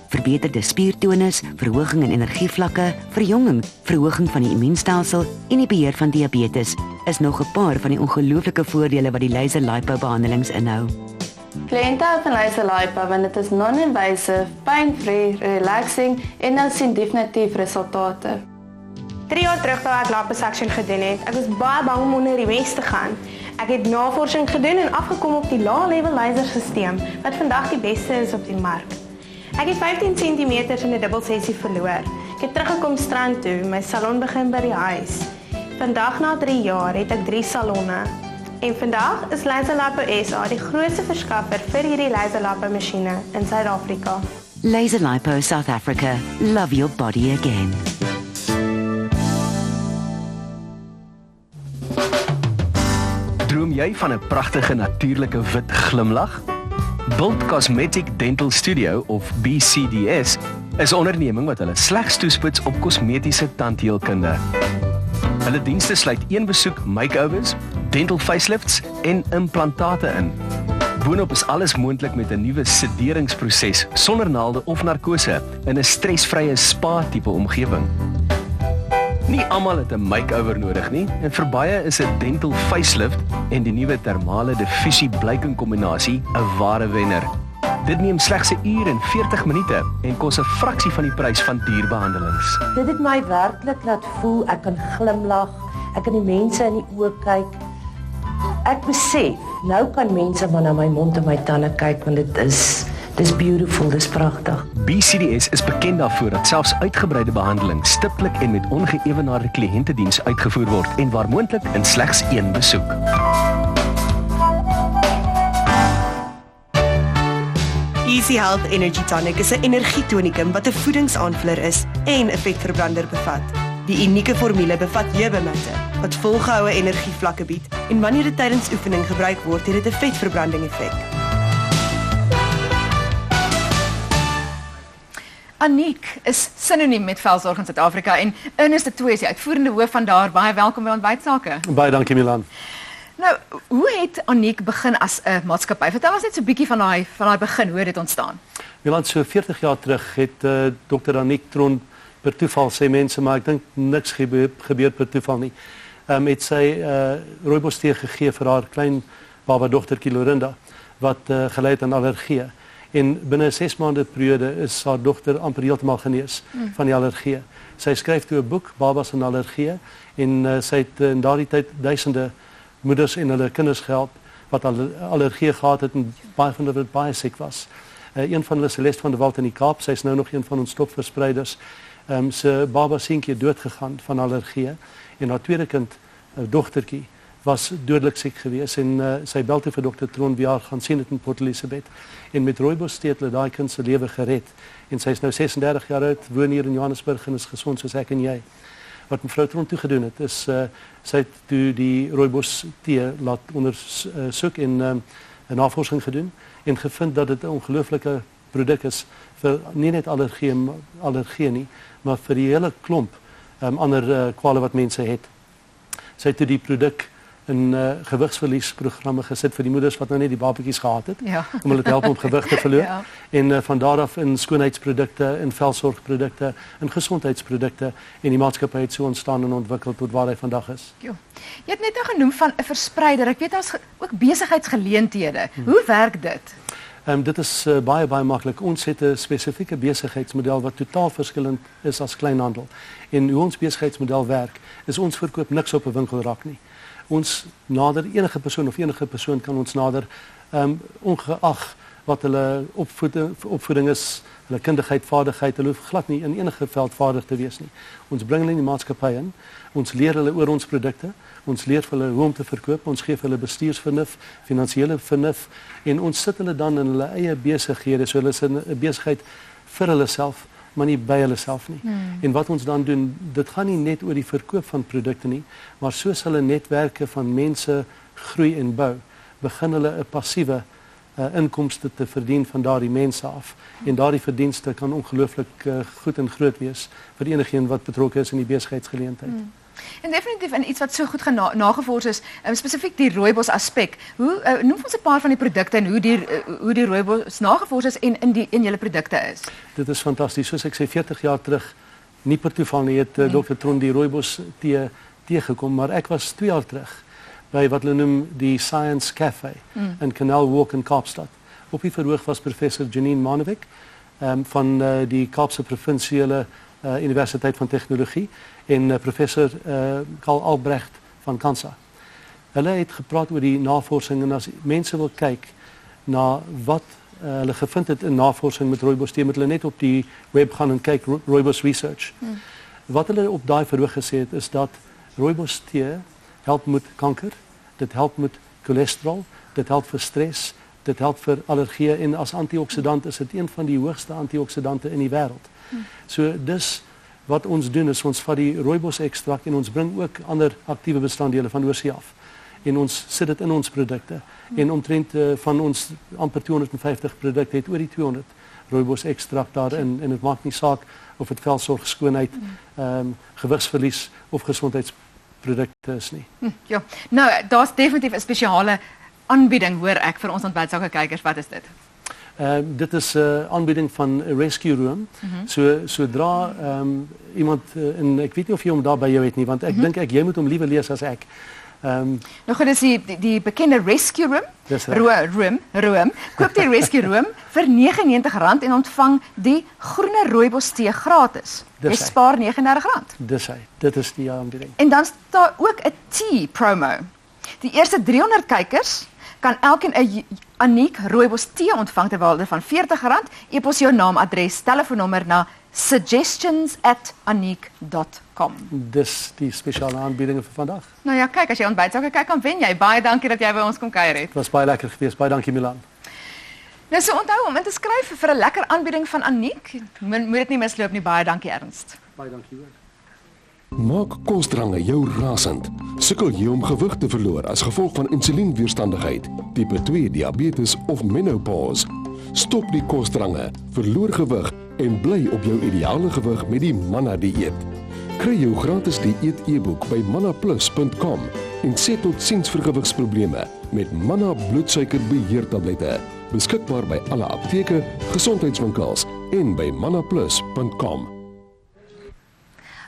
Verbeterde spiertonus, verhoging in energievlakke, verjonging, verhoging van die immuunstelsel en die beheer van diabetes is nog 'n paar van die ongelooflike voordele wat die laser lipo-behandelings inhou. Kliënte hou van laser lipo want dit is non-invasive, pain-free, relaxing en ons sien definitief resultate. 3 jaar terug toe ek liposuction gedoen het, ek was baie bang om onder die mes te gaan. Ek het navorsing gedoen en afgekom op die lae-level laserstelsel wat vandag die beste is op die mark. Ek het 15 cm in 'n dubbelsessie verloor. Ek het teruggekom strand toe, my salon begin by die huis. Vandag na 3 jaar het ek 3 salonne. En vandag is Laser Lipo SA die grootste verskaffer vir hierdie laser lipo masjiene in Suid-Afrika. Laser Lipo South Africa. Love your body again. Droom jy van 'n pragtige natuurlike wit glimlag? Bult Cosmetic Dental Studio of BCDS is 'n onderneming wat hulle slegs toespits op kosmetiese tandheelkunde. Hulle dienste sluit een besoek makeovers, dental facelifts en implantate in. Boonop is alles moontlik met 'n nuwe sederingsproses sonder naalde of narkose in 'n stresvrye spa-tipe omgewing. Nie almal het 'n makeover nodig nie en vir baie is 'n dental facelift en die nuwe termale diffusie blyking kombinasie 'n ware wenner. Dit neem slegs 'n uur en 40 minute en kos 'n fraksie van die prys van dierbehandelings. Dit het my werklik laat voel ek kan glimlag, ek kan die mense in die oë kyk. Ek besef, nou kan mense maar na my mond en my tande kyk want dis beautiful, dis pragtig. BCDS is bekend daarvoor dat selfs uitgebreide behandeling stiptelik en met ongeëwenaarde kliëntediens uitgevoer word en waar moontlik in slegs 1 besoek. Easy Health Energy Tonic is 'n energietonikum wat 'n voedingsaanvuller is en 'n vetverbrander bevat. Die unieke formule bevat heubematte wat volgehoue energievlakke bied en wanneer dit tydens oefening gebruik word, het dit 'n vetverbranding effek. Aniek is sinoniem met velsorg in Suid-Afrika en Ernest de Tooy is die uitvoerende hoof van daar. Baie welkom by Ontbytsake. Baie dankie Milan. Nou, hoe het Aniek begin as 'n maatskappy? Vertel ons net so 'n bietjie van daai begin, hoe het dit ontstaan? Milan, so 40 jaar terug het Dr. Aniek Tron per toeval sê mense, maar ek dink niks gebeur per toeval nie. Het sy rooibos tee gegee vir haar klein baba dogtertjie Lorinda wat gelei het aan allergieë. En binne 'n 6 maande periode is haar dogter amper heeltemal genees van die allergieë. Sy skryf toe 'n boek, Babas en Allergieë, en sy het in daardie tyd duisende moeders en hulle kinders gehelp wat allergieë gehad het en baie van hulle baie siek was. Een van hulle, Celeste van der Walt in die Kaap, sy is nou nog een van ons topverspreiders. Sy baba seentjie dood gegaan van allergieë en haar tweede kind, dogtertjie, was dodelik siek geweest en sy bel toe vir Dr. Tron wie haar gaan sien het in Port Elizabeth. En met rooibos tee het hulle daai kind se lewe gered. En sy is nou 36 jaar oud, woon hier in Johannesburg en is gesond soos ek en jy. Wat mevrou Tron toe gedoen het is sy het toe die rooibos tee laat ondersoek en 'n navorsing gedoen en gevind dat dit 'n ongelooflike produk is vir nie net allergie nie, maar vir die hele klomp ander kwale wat mense het. Sy het toe die produk in gewigsverliesprogramme gesit vir die moeders wat nou net die babatjies gehad het, om hulle te help om gewig te verloor. En van daar af in skoonheidsprodukte, in velsorgprodukte, in gesondheidsprodukte en die maatskappy het so ontstaan en ontwikkel tot waar hy vandag is. Jo. Jy het net nou genoem van 'n verspreider. Ek weet daar's ook besigheidsgeleenthede. Hoe werk dit? Dit is baie maklik. Ons het 'n spesifieke besigheidsmodel wat totaal verskillend is as kleinhandel. En hoe ons besigheidsmodel werk, is ons verkoop niks op 'n winkelrak nie. Ons nader enige persoon kan ons nader ongeag wat hulle opvoeding is, hulle kundigheid, vaardigheid, hulle hoef glad nie in enige veld vaardig te wees nie. Ons bring hulle in die maatskappy in, ons leer hulle oor ons produkte, ons leer vir hulle hoe om te verkoop, ons gee vir hulle bestuursvernuf, finansiële vernuf en ons sit hulle dan in hulle eie besighede, so hulle is 'n besigheid vir hulle self, maar nie by hulle self nie. En wat ons dan doen, dit gaan nie net oor die verkoop van produkte nie, maar soos hulle netwerke van mense groei en bou, begin hulle 'n passiewe inkomste te verdien van daardie mense af. En daardie verdienste kan ongelooflik goed en groot wees vir enigeen wat betrokke is in die besigheidsgeleentheid. En definitief in iets wat so goed nagevors is, spesifiek die rooibos aspek. Noem ons 'n paar van die produkte en hoe die rooibos nagevors is en in julle produkte is. Dit is fantasties. Soos ek sê 40 jaar terug, nie per toeval nie, het Dr. Tron die rooibos teëgekom, maar ek was 2 jaar terug by wat hulle noem die Science Cafe in Canal Walk in Kaapstad. Op die verhoog was professor Janine Manewik van die Kaapse Provinsiale Universiteit van Tegnologie en professor Karl Albrecht van Kansa. Hulle het gepraat oor die navorsing en as mense wil kyk na wat hulle gevind het in navorsing met rooibos tee, moet hulle net op die web gaan en kyk rooibos research. Wat hulle op daai verhoog gesê het is dat rooibos tee help met kanker, dit help met cholesterol, dit help vir stres, dit help vir allergieë en as antioksidant is dit een van die hoogste antioksidante in die wêreld. So dis wat ons doen is ons vat die rooibos ekstrak en ons bring ook ander aktiewe bestanddele van oorsee af. En ons sit dit in ons produkte. En omtrent van ons amper 250 produkte het oor die 200 rooibos ekstrak daarin en dit maak nie saak of dit velsorg, skoonheid, gewigsverlies of gesondheidsprodukte is nie. Ja. Nou, daar's definitief 'n spesiale aanbieding hoor ek vir ons ontbytsake kykers. Wat is dit? Dit is 'n aanbieding van Rescue Room. Sodra iemand en ek weet nie of jy hom daar by jou het nie want ek dink jy moet hom liewer lees as ek. Nou goed, dis die bekende Rescue Room. Room. Koop die Rescue Room vir R99 en ontvang die groene rooibos tee gratis. Jy spaar R39. Dis hy. Dit is die aanbieding. En dan staan ook 'n tea promo. Die eerste 300 kykers kan elkeen 'n Aniek rooibos tee ontvang ter waarde van R40. E-pos jou naam, adres, telefoonnommer na suggestions@aniek.com. Dis die spesiale aanbiedinge vir vandag. Nou ja, kyk, as jy ontbytsake kyk, dan wen jy. Baie dankie dat jy by ons kom kuier het. Dit was baie lekker geweest. Baie dankie Milan. Nou so onthou om in te skryf vir 'n lekker aanbieding van Aniek. Moet dit nie misloop nie. Baie dankie Ernst. Baie dankie hoor. Maak kosdrange jou rasend. Sukkel jy om gewig te verloor as gevolg van insulienweerstandigheid, tipe 2 diabetes of menopause? Stop die kosdrange, verloor gewig en bly op jou ideale gewig met die Manna dieet. Kry jou gratis dieet e-boek by mannaplus.com en sê tot siens vir gewigsprobleme met Manna bloedsuikerbeheertablette. Beskikbaar by alle apteke, gesondheidswinkels en by mannaplus.com.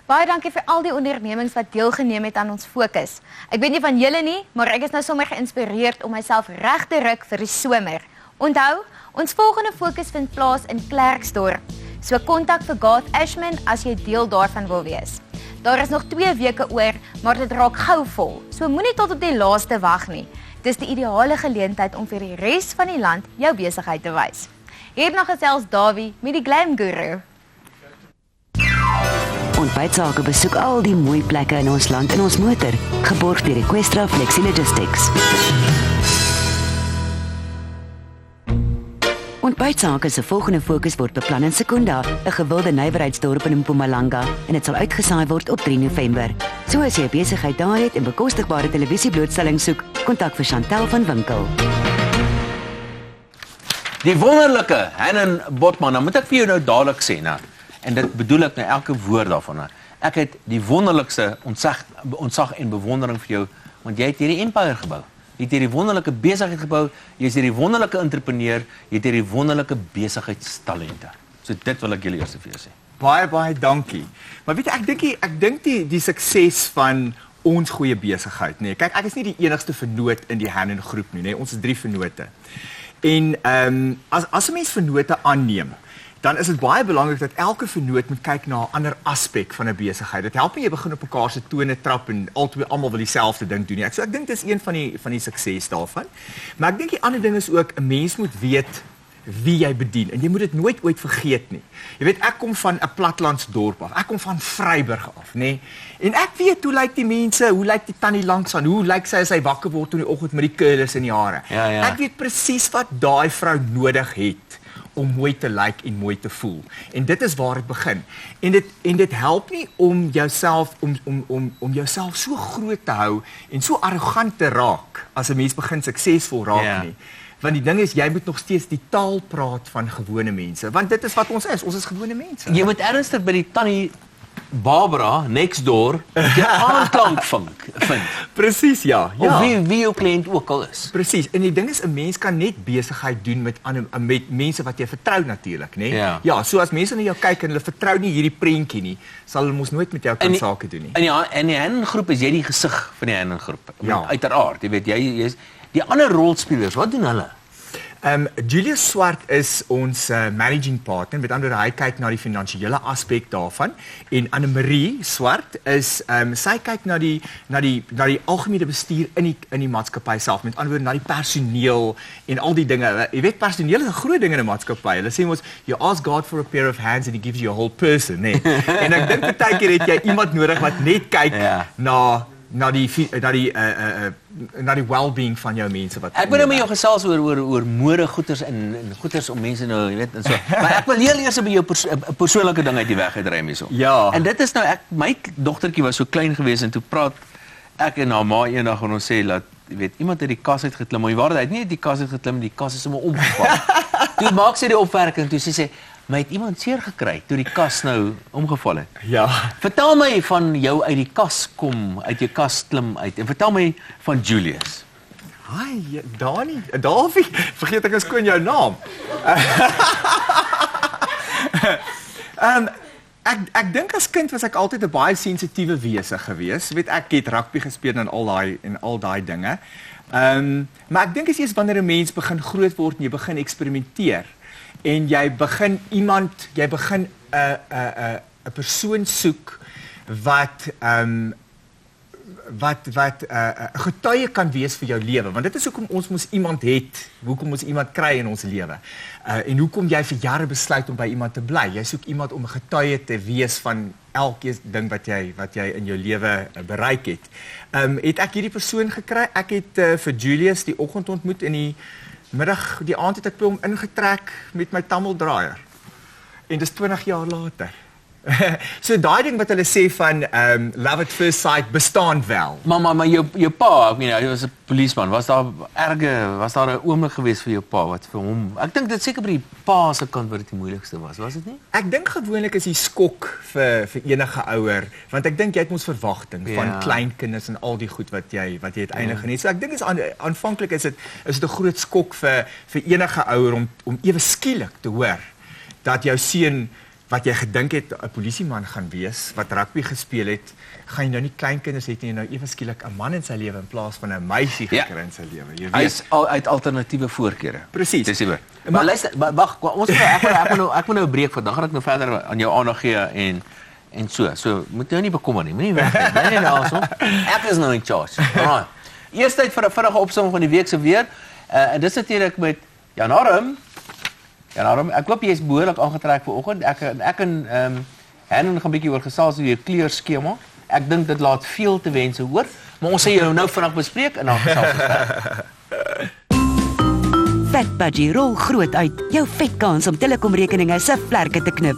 Baie dankie vir al die ondernemings wat deelgeneem het aan ons fokus. Ek weet nie van julle nie, maar ek is nou sommer geïnspireerd om myself reg te ruk vir die somer. Onthou, ons volgende fokus vind plaas in Klerksdorp. So kontak vir Garth Ashman as jy deel daarvan wil wees. Daar is nog 2 weke oor, maar dit raak gou vol. So moenie tot op die laaste wag nie. Dis die ideale geleentheid om vir die res van die land jou besigheid te wys. Hierna gesels Dawie met die Glam Guru. Ontbytsake besoek al die mooi plekke in ons land in ons motor, geborg deur Equestra Flexi Logistics. Ontbytsake se volgende fokus word beplan in Sekunda, 'n gewilde nywerheidsdorp in Mpumalanga, en dit sal uitgesaai word op 3 November. So as jy 'n besigheid daar het en bekostigbare televisieblootstelling soek, kontak vir Chantel van Winkel. Die wonderlike Hannon Botman, dan moet ek vir jou nou dadelik sê, nou. En dit bedoel ek nou elke woord daarvan. Ek het die wonderlikste ontzag en bewondering vir jou, want jy het hierdie empire gebou. Jy het hierdie wonderlike besigheid gebou, jy is hierdie wonderlike entrepreneur, jy het hierdie wonderlike besigheidstalente. So dit wil ek julle eers vir jou sê. Baie dankie. Maar weet jy, ek dink die sukses van ons goeie besigheid, nê. Kyk, ek is nie die enigste vennoot in die Hannon groep nie, nê. Ons is 3 vennote. En as 'n mens vennote aanneem, dan is dit baie belangrik dat elke vennoot moet kyk na 'n ander aspek van 'n besigheid. Dit help nie jy begin op mekaar se tone trap en almal wil dieselfde ding doen nie. Ek dink dis een van die sukses daarvan. Maar ek dink die ander ding is ook 'n mens moet weet wie jy bedien en jy moet dit nooit ooit vergeet nie. Jy weet ek kom van 'n platlandsdorp af. Ek kom van Vryburg af, nê. En ek weet hoe lyk die mense, hoe lyk die tannie langs aan, hoe lyk sy as sy wakker word in die oggend met die curlers in die hare. Ja. Ek weet presies wat daai vrou nodig het om mooi te lyk en mooi te voel. En dit is waar dit begin. En dit help nie om jouself om jouself so groot te hou en so arrogant te raak as 'n mens begin suksesvol raak nie. Want die ding is jy moet nog steeds die taal praat van gewone mense, want dit is wat ons is. Ons is gewone mense. Jy moet ernstig by die tannie Barbara next door die aanklank vind. Presies, ja. Of wie jou kliënt ook al is. Presies. En die ding is 'n mens kan net besigheid doen met mense wat jy vertrou natuurlik, né? Ja. Ja, so as mense na jou kyk en hulle vertrou nie hierdie prentjie nie, sal hulle mos nooit met jou kan sake doen nie. In die Hannon-groep is jy die gesig van die Hannon-groep. Ja. Uiteraard, jy weet jy is die ander rolspelers, wat doen hulle? Julius Swart is ons managing partner, met ander woorde hy kyk na die finansiële aspek daarvan en Anne-Marie Swart is sy kyk na die algemene bestuur in die maatskappy self, met ander woorde na die personeel en al die dinge. Jy weet personeel is 'n groot ding in 'n maatskappy. Hulle sê mos you ask God for a pair of hands and he gives you a whole person, nee. En ek dink partykeer het jy iemand nodig wat net kyk na die well-being van jou mense wat. Ek wil nou met jou gesels oor mode goeders en goeders om mense nou, jy weet, en so. Maar ek wil heel eers by jou persoonlike ding uit die weg uitruim hierso. Ja. En dit is nou my dogtertjie was so klein geweest en toe praat ek en haar ma eendag en ons sê dat jy weet iemand het die kas uitgeklim, maar die waarheid het nie die kas uitgeklim, die kas is sommer omgeval. Toe maak sy die opmerking toe sy sê maar het iemand seer gekry toe die kas nou omgeval het. Ja. Vertel my van jou uit die kas kom, uit jou kas klim uit. En vertel my van Julius. Hi, Dani, Davie, vergeet ek skoon jou naam. Ek dink as kind was ek altyd 'n baie sensitiewe wese gewees. Weet ek het rugby gespeel en al daai dinge. Maar ek dink as eers wanneer 'n mens begin groot word en jy begin eksperimenteer en jy begin 'n persoon soek wat 'n getuie kan wees vir jou lewe, want dit is hoekom ons mos iemand het, hoekom ons iemand kry in ons lewe. En hoekom jy vir jare besluit om by iemand te bly. Jy soek iemand om 'n getuie te wees van elke ding wat jy in jou lewe bereik het. Het ek hierdie persoon gekry? Ek het vir Julius die oggend ontmoet en die aand het ek by hom ingetrek met my tammeldraaier. En dis 20 jaar later. So daai ding wat hulle sê van love at first sight bestaan wel. Maar jou pa, ek meen hy was 'n polisieman. Was daar 'n oomblik geweest vir jou pa wat vir hom? Ek dink dit seker by die pa se kant wat dit die moeilikste was dit nie? Ek dink gewoonlik is die skok vir enige ouer, want ek dink jy het mos verwagting van kleinkinders en al die goed wat jy uiteindelik geniet. So ek dink aanvanklik is dit 'n groot skok vir enige ouer om ewe skielik te hoor dat jou seun wat jy gedink het 'n polisieman gaan wees, wat rugby gespeel het, gaan jy nou nie kleinkinders het nie, nou ewe skielik 'n man in sy lewe in plaas van 'n meisie gekry in sy lewe. Jy weet. Hy is uit alternatiewe voorkeure. Presies. Dis seker. Maar luister, wag, ek moet nou 'n breek vat. Dan gaan ek nou verder aan jou aandag gee en so. So moet jy nie bekommer nie. Moenie weg nie. Nee, also. Ek is nou in charge. Alraai. Eers tyd vir 'n vinnige opsomming van die week se weer. En dis natuurlik met Jan Harm. Ek hoop jy is behoorlik aangetrek vir oggend. Ek en Hannon gaan 'n bietjie oor gesels oor jou kleurskema. Ek dink dit laat veel te wense oor, maar ons sê jou nou vinnig bespreek en dan gesels ons verder. Vet Budgie rol groot uit. Jou vetkans om telekomrekeninge se vlerke te knip.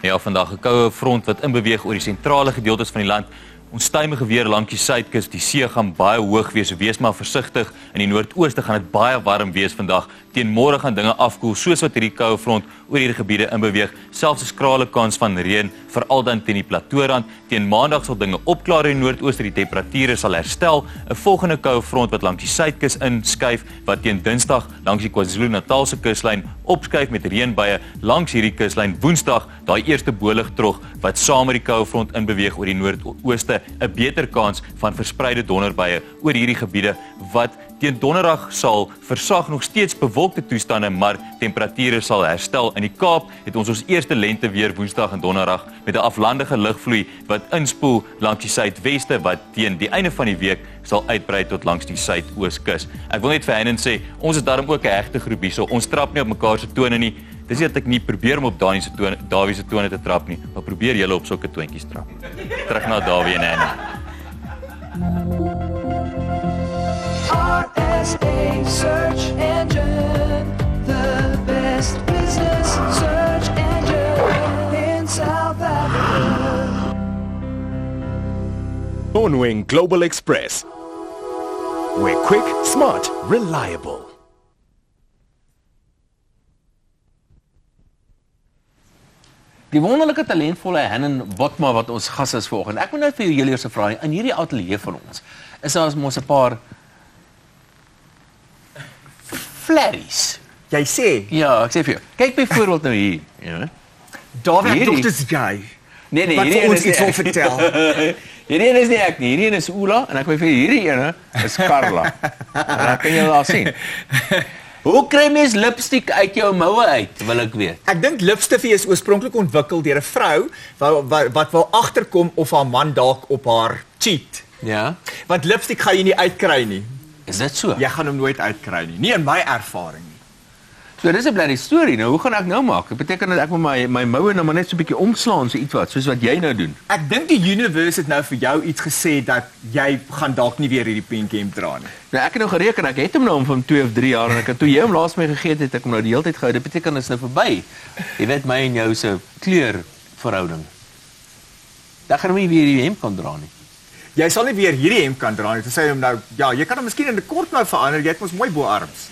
Ja, vandag 'n koue front wat inbeweeg oor die sentrale gedeeltes van die land. Onstuimige weer langs die suidkus, die see gaan baie hoog wees, so wees maar versigtig. In die noordooste gaan dit baie warm wees vandag. Teen môre gaan dinge afkoel soos wat hierdie koue front oor hierdie gebiede inbeweeg. Selfs 'n skrale kans van reën, veral dan teen die plateaurand. Teen maandag sal dinge opklaar in die noordooste, die temperature sal herstel. 'n Volgende koue front wat langs die suidkus inskuif, wat teen Dinsdag langs die KwaZulu-Natalse kuslyn opskuif met reënbuie langs hierdie kuslyn. Woensdag daai eerste boligtrog wat saam met die koue front inbeweeg oor die noordooste, 'n beter kans van verspreide donderbuie oor hierdie gebiede wat teen donderdag sal versag, nog steeds bewolkte toestande, maar temperature sal herstel. In die Kaap het ons eerste lente weer Woensdag en Donderdag met 'n aflandige lugvloei wat inspoel langs die suidweste wat teen die einde van die week sal uitbrei tot langs die suidooskus. Ek wil net vir Hannon sê, ons is daarom ook 'n hegte groep hier, so ons trap nie op mekaar se tone nie. Dis nie dat ek nie probeer om op Davie se tone te trap nie, maar probeer julle op sulke toontjies trap. Terug na Davie en Hannon. RSA Search Engine, the best business search engine in South Africa. Bonwing Global Express. We're quick, smart, reliable. Die wonderlike talentvolle Hannon Botma wat ons gas is vanoggend. Ek moet nou vir julle eers 'n vraag. In hierdie ateljee van ons is daar mos 'n paar flerries. Jy sê? Ja, ek sê vir jou. Kyk byvoorbeeld nou hier, ja. Daar werk dokters gay. Nee, wat hierdie vir ons een is iets wil vertel. Hierdie een is nie ek nie. Hierdie een is Ola en ek wil vir hierdie ene is Carla. Dan kan jy al sien. Hoe kry mens lipstiek uit jou moue uit, wil ek weet? Ek dink lipstifie is oorspronklik ontwikkel deur 'n vrou wat wil agterkom of haar man dalk op haar cheat. Ja. Want lipstiek gaan jy nie uitkry nie. Is dit so? Jy gaan hom nooit uitkry nie. Nie in my ervaring nie. So dis 'n blerrie storie. Nou, hoe gaan ek nou maak? Dit beteken dat ek moet my moue nou maar net so 'n bietjie omslaan so iets wat, soos wat jy nou doen. Ek dink die universe het nou vir jou iets gesê dat jy gaan dalk nie weer hierdie penkem dra nie. Nou ek het nou gereken, ek het hom nou van 2 of 3 jaar en ek het toe jy hom laas my gegee het ek hom nou die hele tyd gehou. Dit beteken dit is nou verby. Jy weet my en jou se kleurverhouding. Dan gaan hom nie weer die hemp kan dra nie. Jy sal nie weer hierdie hemp kan dra nie. Dit sê hom nou, ja, jy kan hom miskien in 'n kort nou verander. Jy het mos mooi boarms.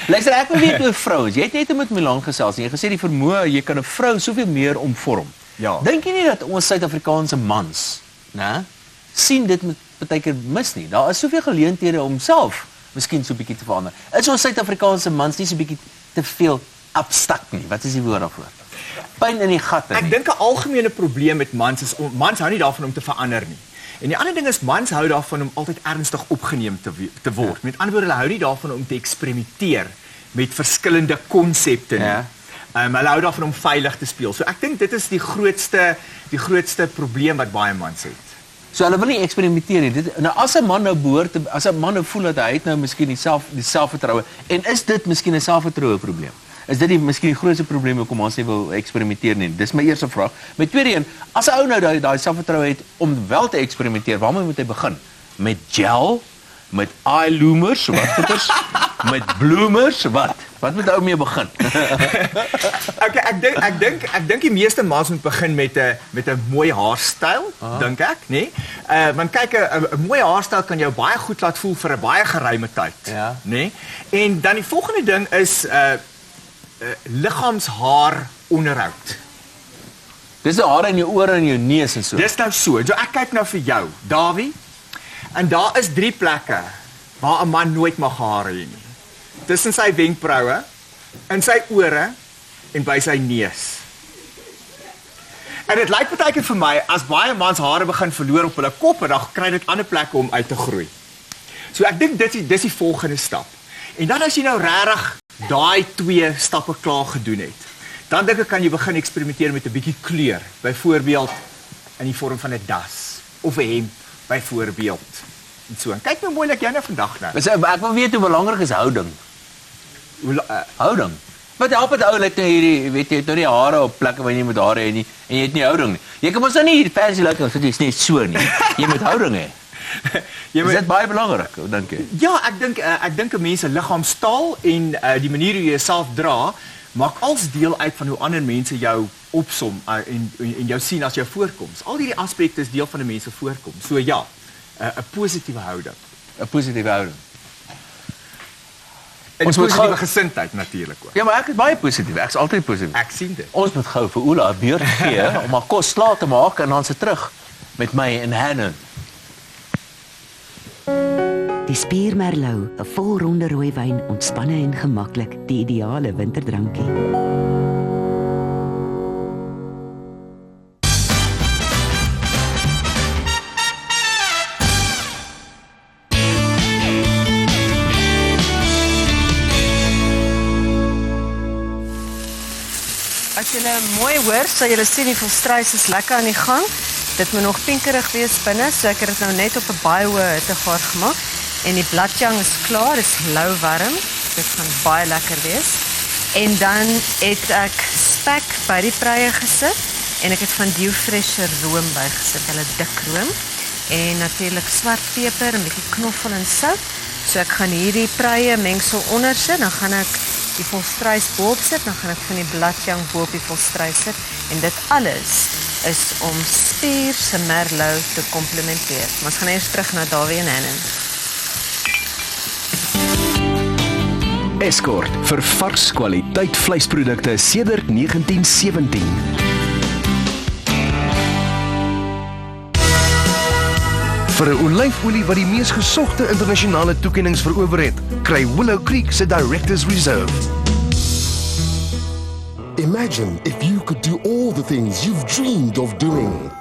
Luister, ek wil weet oor vrouens. Jy het net met Milan gesels en jy gesê die vermoë jy kan 'n vrou soveel meer omvorm. Ja. Dink jy nie dat ons Suid-Afrikaanse mans, né, sien dit met partykeer mis nie? Daar is soveel geleenthede om self miskien so 'n bietjie te verander. Is ons Suid-Afrikaanse mans nie so 'n bietjie te veel abstrakt nie? Wat is die woord daarvoor? Pyn in die gatte. Ek dink 'n algemene probleem met mans is mans hou nie daarvan om te verander nie. En die ander ding is mans hou daarvan om altyd ernstig opgeneem te word. Met ander woorde, hulle hou nie daarvan om te eksperimenteer met verskillende konsepte nie. Ja. Hulle hou daarvan om veilig te speel. So ek dink dit is die grootste probleem wat baie mans het. So hulle wil nie eksperimenteer nie. Nou as 'n man nou as 'n man nou voel dat hy het nou miskien die selfvertroue en is dit miskien 'n selfvertroue probleem? Is dit miskien die grootste probleem hoekom ons nie wil eksperimenteer nie? Dis my eerste vraag. My tweede een, as 'n ou nou daai selfvertroue het om wel te eksperimenteer, waarmee moet hy begin? Met gel, met eye loomers, wat goeters, met bloomers, wat? Wat moet ou mee begin? Okay, ek dink die meeste mans moet begin met 'n mooi haarstyl, dink ek, nê? Want kyk, 'n mooi haarstyl kan jou baie goed laat voel vir 'n baie geruime tyd, ja, nê? En dan die volgende ding is liggaamshaar onderhoud. Dis die hare in jou ore en jou neus en so. Dis nou so. So ek kyk nou vir jou, Dawie. En daar is 3 plekke waar 'n man nooit mag hare hê nie. Tussen sy wenkbroue, in sy ore en by sy neus. En dit lyk partykeer vir my as baie mans hare begin verloor op hulle kop en dan kry dit ander plekke om uit te groei. So ek dink dis die volgende stap. En dan as jy nou regtig daai 2 stappe klaar gedoen het, dan dink ek kan jy begin eksperimenteer met 'n bietjie kleur, byvoorbeeld in die vorm van 'n das of 'n hemp byvoorbeeld. En so. En kyk nou mooi like jy nou vandag nou. Ek wil weet hoe belangrik is houding. Houding. Wat help dit oulik nou hierdie, weet jy, nou die hare op plekke waar jy nie moet hare hê nie en jy het nie houding nie. Jy kan mos nou nie hier fancy lyk as dit is net so nie. Jy moet houding hê. Is dit baie belangrik, dink jy? Ja, ek dink 'n mens se liggaamstaal en die manier hoe jy jouself dra maak als deel uit van hoe ander mense jou opsom en jou sien as jou voorkoms. Al hierdie aspekte is deel van 'n mens se voorkoms. So ja, 'n positiewe houding. 'n Positiewe houding. En ons moet positiewe gesindheid natuurlik ook. Ja, maar ek is baie positief. Ek's altyd positief. Ek sien dit. Ons moet gou vir Ola 'n beurt gee om haar kos klaar te maak en dan se terug met my en Hannon. Die Spier Merlot, 'n volronde rooi wyn, ontspanne en gemaklik, die ideale winterdrankie. As julle mooi hoor, sal julle sien die volstruis is lekker aan die gang. Dit moet nog pinkerig wees binne, so ek het dit nou net op 'n baie hoë hittegraad gemaak. En die bladjang is klaar, dit is lou warm. Dit gaan baie lekker wees. En dan het ek spek by die pruie gesit en ek het van Diofresher room bygesit, hulle dik room. En natuurlik swart peper, 'n bietjie knoffel en sout. So ek gaan hierdie pruie mengsel onder sit, dan gaan ek die volstruis boop sit, dan gaan ek van die bladjang bo op die volstruis sit. En dit alles is om Spier se Merlot te komplementeer. Maar ons gaan eers terug na Dawie en Hannon. Escort vir vars kwaliteit vleisprodukte sedert 1917. Vir 'n olyfolie wat die mees gesogte internasionale toekennings verower het, kry Willow Creek se Directors Reserve. Imagine if you could do all the things you've dreamed of doing.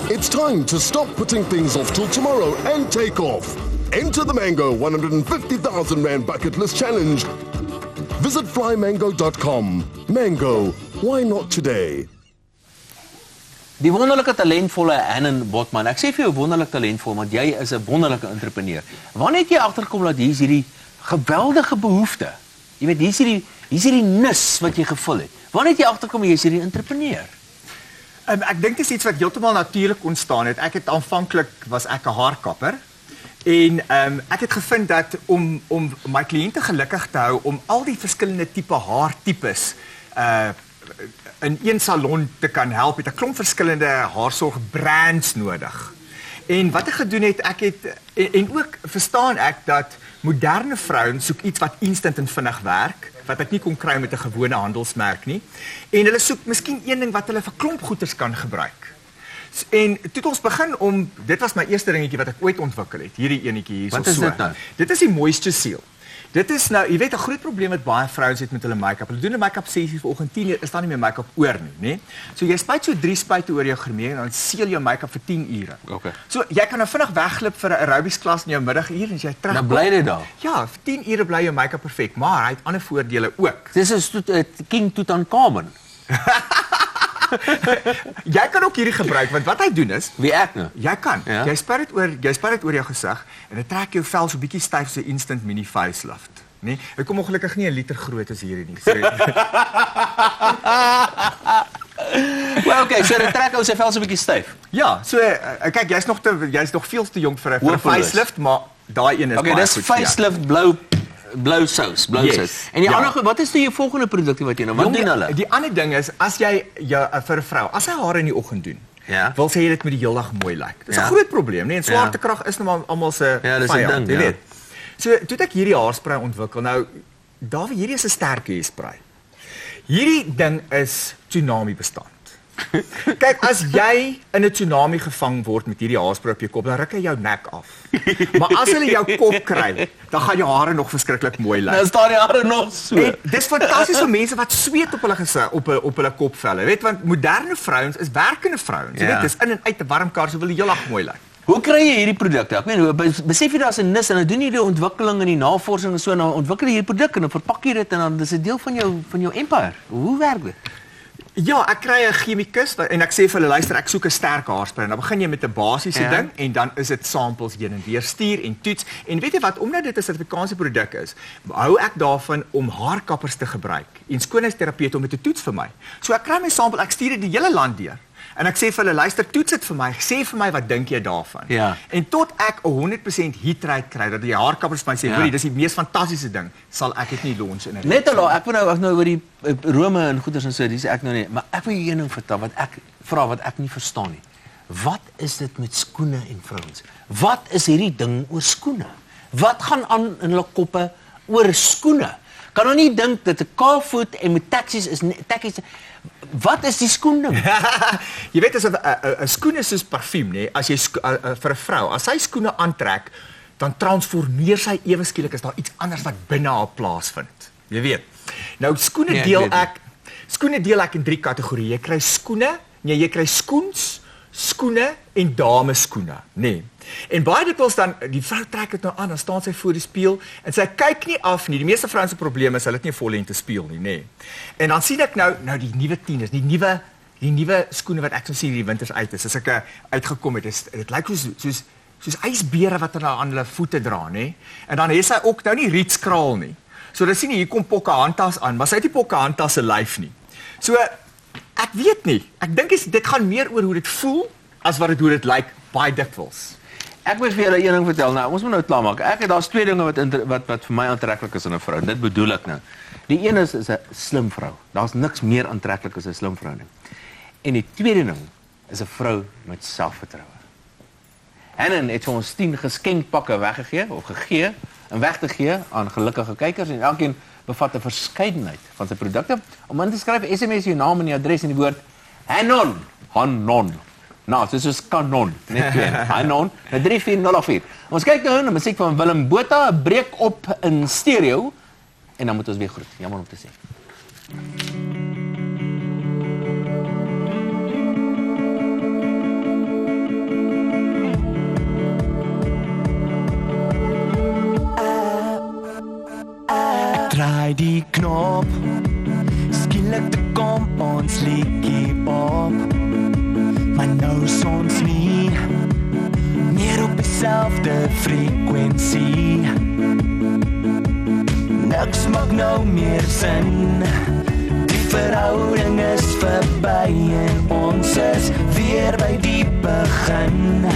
It's time to stop putting things off till tomorrow and take off. Enter the Mango 150,000 Rand Bucket List Challenge. Visit flymango.com. Mango, why not today? Die wonderlike talentvolle Hannon Botman. Ek sê vir jou wonderlik talentvol want jy is 'n wonderlike entrepreneur. Wanneer het jy agterkom dat hier's hierdie geweldige behoefte? Jy weet hier's hierdie nis wat jy gevul het. Wanneer het jy agterkom jy's hierdie entrepreneur? Ek dink dit is iets wat heeltemal natuurlik ontstaan het. Ek het aanvanklik was ek 'n haarkapper. En ek het gevind dat om my kliënte gelukkig te hou, om al die verskillende tipe haartipes in een salon te kan help, het 'n klomp verskillende haarsorgbrands nodig. En wat ek gedoen het, en ook verstaan ek dat moderne vrouens soek iets wat instant en vinnig werk, wat ek nie kon kry met 'n gewone handelsmerk nie. En hulle soek miskien een ding wat hulle vir klomp goeders kan gebruik. En toe het ons begin dit was my eerste dingetjie wat ek ooit ontwikkel het, hierdie enetjie hier so. Wat is dit nou? Dit is die Moisture Seal. Dit is nou, jy weet 'n groot probleem wat baie vrouens het met hulle make-up. Hulle doen 'n make-up sessie vanoggend 10:00 is daar nie meer make-up oor nie, né? So jy spuit so 3 spuite oor jou gremie en dan seël jou make-up vir 10 ure. Okay. So jy kan nou vinnig wegglip vir 'n aerobics klas in jou middaguur en jy terug. Dan bly jy daar. Ja, vir 10 ure bly jou make-up perfek, maar hy het ander voordele ook. Dis is King Tutankhamun. Jy kan ook hierdie gebruik want wat hy doen is, wie ek nou? Jy kan. Ja? Jy spuit dit oor jou gesig en dit trek jou vel so bietjie styf so instant mini facelift, né? Ek kom ongelukkig nie 'n liter groot as hierdie nie. Well, okay, so dit trek ou sy vel so bietjie styf. Ja, so kyk, jy's nog veel te jonk vir 'n facelift, maar daai een is okay, dis facelift blou sous. En die ander, wat is die volgende produkte wat jy nou, wat doen hulle? Die ander ding is, as jy vir 'n vrou, as sy hare in die oggend doen, wil sy dit met die hele dag mooi lyk. Dis 'n groot probleem, nee, en swaartekrag is nou almal se vyand, jy weet. So, toe ek hierdie haarspray ontwikkel, nou, hierdie is 'n sterk haarspray. Hierdie ding is tsunami bestand. Kyk, as jy in 'n tsunami gevang word met hierdie haarspray op jou kop, dan ruk hy jou nek af. Maar as hulle jou kop kry, dan gaan jou hare nog verskriklik mooi lyk. Dan staan die hare nog so. En dis fantasties vir mense wat sweet op hulle gesig, op hulle kopvelle, weet, want moderne vrouens is werkende vrouens. Jy weet, dis in en uit 'n warm kar, so wil die heel dag mooi lyk. Hoe kry jy hierdie produkte? Ek meen, besef jy daar's 'n nis en dan doen jy die ontwikkeling en die navorsing en so en dan ontwikkel jy hierdie produk en dan verpak jy dit en dan dis 'n deel van jou empire. Hoe werk dit? Ja, ek kry 'n chemikus en ek sê vir hulle, luister, ek soek 'n sterk haarspray. En dan begin jy met 'n basiese ding en dan is dit samples heen en weer stuur en toets. En weet jy wat, omdat dit 'n Suid-Afrikaanse produk is, hou ek daarvan om haarkappers te gebruik en skoonheidsterapeute om dit te toets vir my. So ek kry my sampel, ek stuur dit die hele land deur. En ek sê vir hulle, luister, toets dit vir my, sê vir my wat dink jy daarvan. Ja. En tot ek 100% hit rate kry dat die haarkappers vir my sê, hoorie, dis die mees fantastiese ding, sal ek dit nie launch in 'n. Net al, ek nou oor die Rome en goeders en so, dis ek nou nie, maar ek wil jou een ding vertel wat ek vra wat ek nie verstaan nie. Wat is dit met skoene en vrouens? Wat is hierdie ding oor skoene? Wat gaan aan in hulle koppe oor skoene? Kan nou nie dink dat 'n K-foot en met taksies is wat is die skoen ding? Jy weet, as 'n skoen is soos parfuum, nê? As jy vir 'n vrou, as sy skoene aantrek, dan transformeer sy ewe skielik as daar iets anders wat binne haar plaasvind. Jy weet. Nou skoene deel ek in 3 kategorieë. Jy kry skoene, jy kry skoene en dameskoene, nê. En baie dikwels dan die vrou trek dit nou aan, dan staan sy voor die spieël en sy kyk nie af nie. Die meeste vrouens se probleem is hulle het nie 'n vollengte spieël nie, nê. En dan sien ek nou die nuwe tieners, die nuwe skoene wat ek sou sien hierdie winters uit is. As ek uitgekom het, dit lyk soos ysbere wat hulle aan hulle voete dra, nê. En dan het sy ook nou nie rietskraal nie. So dan sien jy hier kom Pocahontas aan, maar sy het nie Pocahontas se lyf nie. So ek weet nie. Ek dink dit gaan meer oor hoe dit voel as wat hoe dit lyk baie dikwels. Ek moet vir julle een ding vertel. Nou, ons moet nou klaarmaak. Daar's twee dinge wat vir my aantreklik is in 'n vrou. Dit bedoel ek nou. Die een is 'n slim vrou. Daar's niks meer aantreklik as 'n slim vrou nie. En die tweede ding is 'n vrou met selfvertroue. Hannon het vir ons 10 geskenkpakke weggegee of gegee en weg te gee aan gelukkige kykers en elkeen bevat 'n verskeidenheid van sy produkte. Om in te skryf, SMS jou naam en die adres en die woord Hannon. Nou, dit is kanon, net twee. Hannon, 34004. Ons kyk nou na musiek van Willem Botha, 'n breek op in stereo en dan moet ons weer groet. Jammer om te sê. Draai die knop, skielik te kom ons liedjie op. Maar nou is ons nie meer op dieselfde frekwensie. Niks maak nou meer sin, die verhouding is verby en ons is weer by die begin.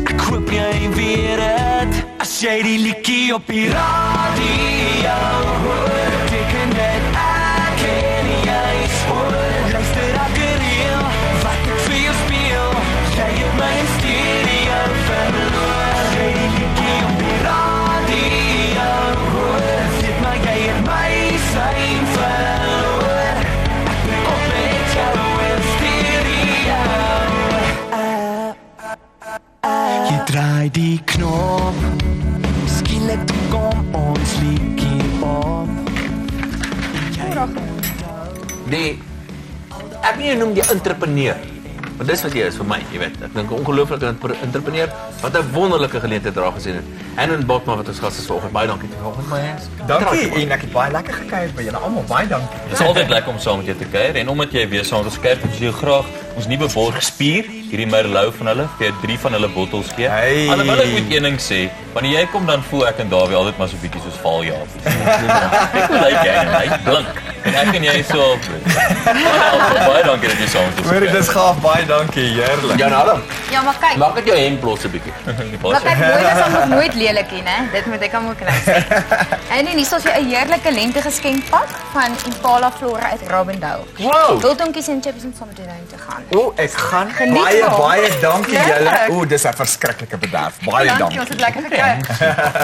Ek hoop jy weet het, as jy die liedjie op die radio hoor, teken dit ek en jy spoor. Luister elke reel, wat ek vir jou speel, jy het my in stereo verloor. Jy die liedjie op die radio hoor, sit my jy het my sein verloor. Ek breek op met jou in stereo. Jy draai die knop, skielik kom ons liedjie op. Ek nie noem die entrepreneur. Want dis wat jy is vir my, jy weet. Ek dink 'n ongelooflike entrepreneur wat 'n wonderlike geleentheid daar gesien het. En Botma wat ons gas is vanoggend. Baie dankie vir vanoggend my hands. Dankie en ek het baie lekker gekuier by julle almal. Baie dankie. Dit is altyd lekker om saam met jou te kuier en omdat jy weer saam met ons kuier, wil ons jou graag ons nuwe borgspier, hierdie Merlot van hulle, vir 3 van hulle bottels gee. Hey. Alhoewel ek moet een ding sê, wanneer jy kom dan voel ek en Dawie altyd maar so bietjie soos valjaartjies. Ek wil like jy en hy blink. En ek en jy so op. Baie dankie dat jy saam met ons kuier. Hoor, dis gaaf, baie dankie, heerlik. Jan Adam. Ja, maar kyk. Maak dit jou hemp los 'n bietjie. Maar kyk, mooi is dan nog nooit lelik nie, né? Dit moet ek almal kry sê. En hier is 'n heerlike lente geskenkpak van Impala Flora uit Robindale. Wow. Wildonkies en chips om saam met jou te gaan. Ek gaan Geniet baie maar. dankie Lekker. julle. Dis 'n verskriklike bederf. Baie dankie. Ons het lekker gekry.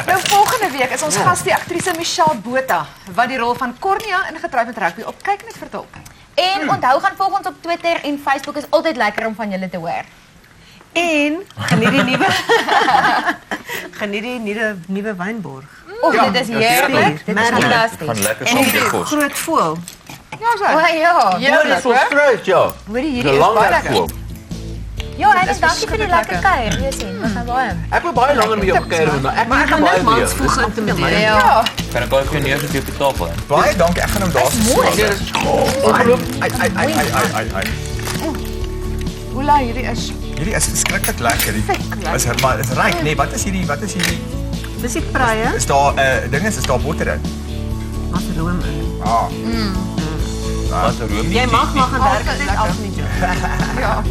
Nou volgende week is ons gas die aktrise Michelle Botha wat die rol van Cornea in Getroud met Rugby op Kyk Net vertolk. En onthou gaan volg ons op Twitter en Facebook, is altyd lekker om van julle te hoor. En geniet die nuwe wynborg. Dit is heerlik. Dit is fantasties. Van lekker En saam die met kos. groot voël. Ja, so. Ja. Dit is groot, ja. Hoorie, hierdie Dis is lang baie weg lekker. voor. Ja, en dankie vir die lekker kuier. Weer sien, ons gaan baie. Ek wil baie langer met jou kuier, maar ek Maar ek gaan net mans voeg intimideer. Ja. Kan ek gou vir neer op die tafel hè? Baie dankie. Ek gaan hom daar Oela, hierdie is Hierdie is verskriklik lekker. Is maar is ryk, nee, wat is hierdie? Dis die pruie. Is daar ding is daar botter in? Wat room in. Ah. Wat 'n room. Jy mag maar gaan werk dit af nie. ja.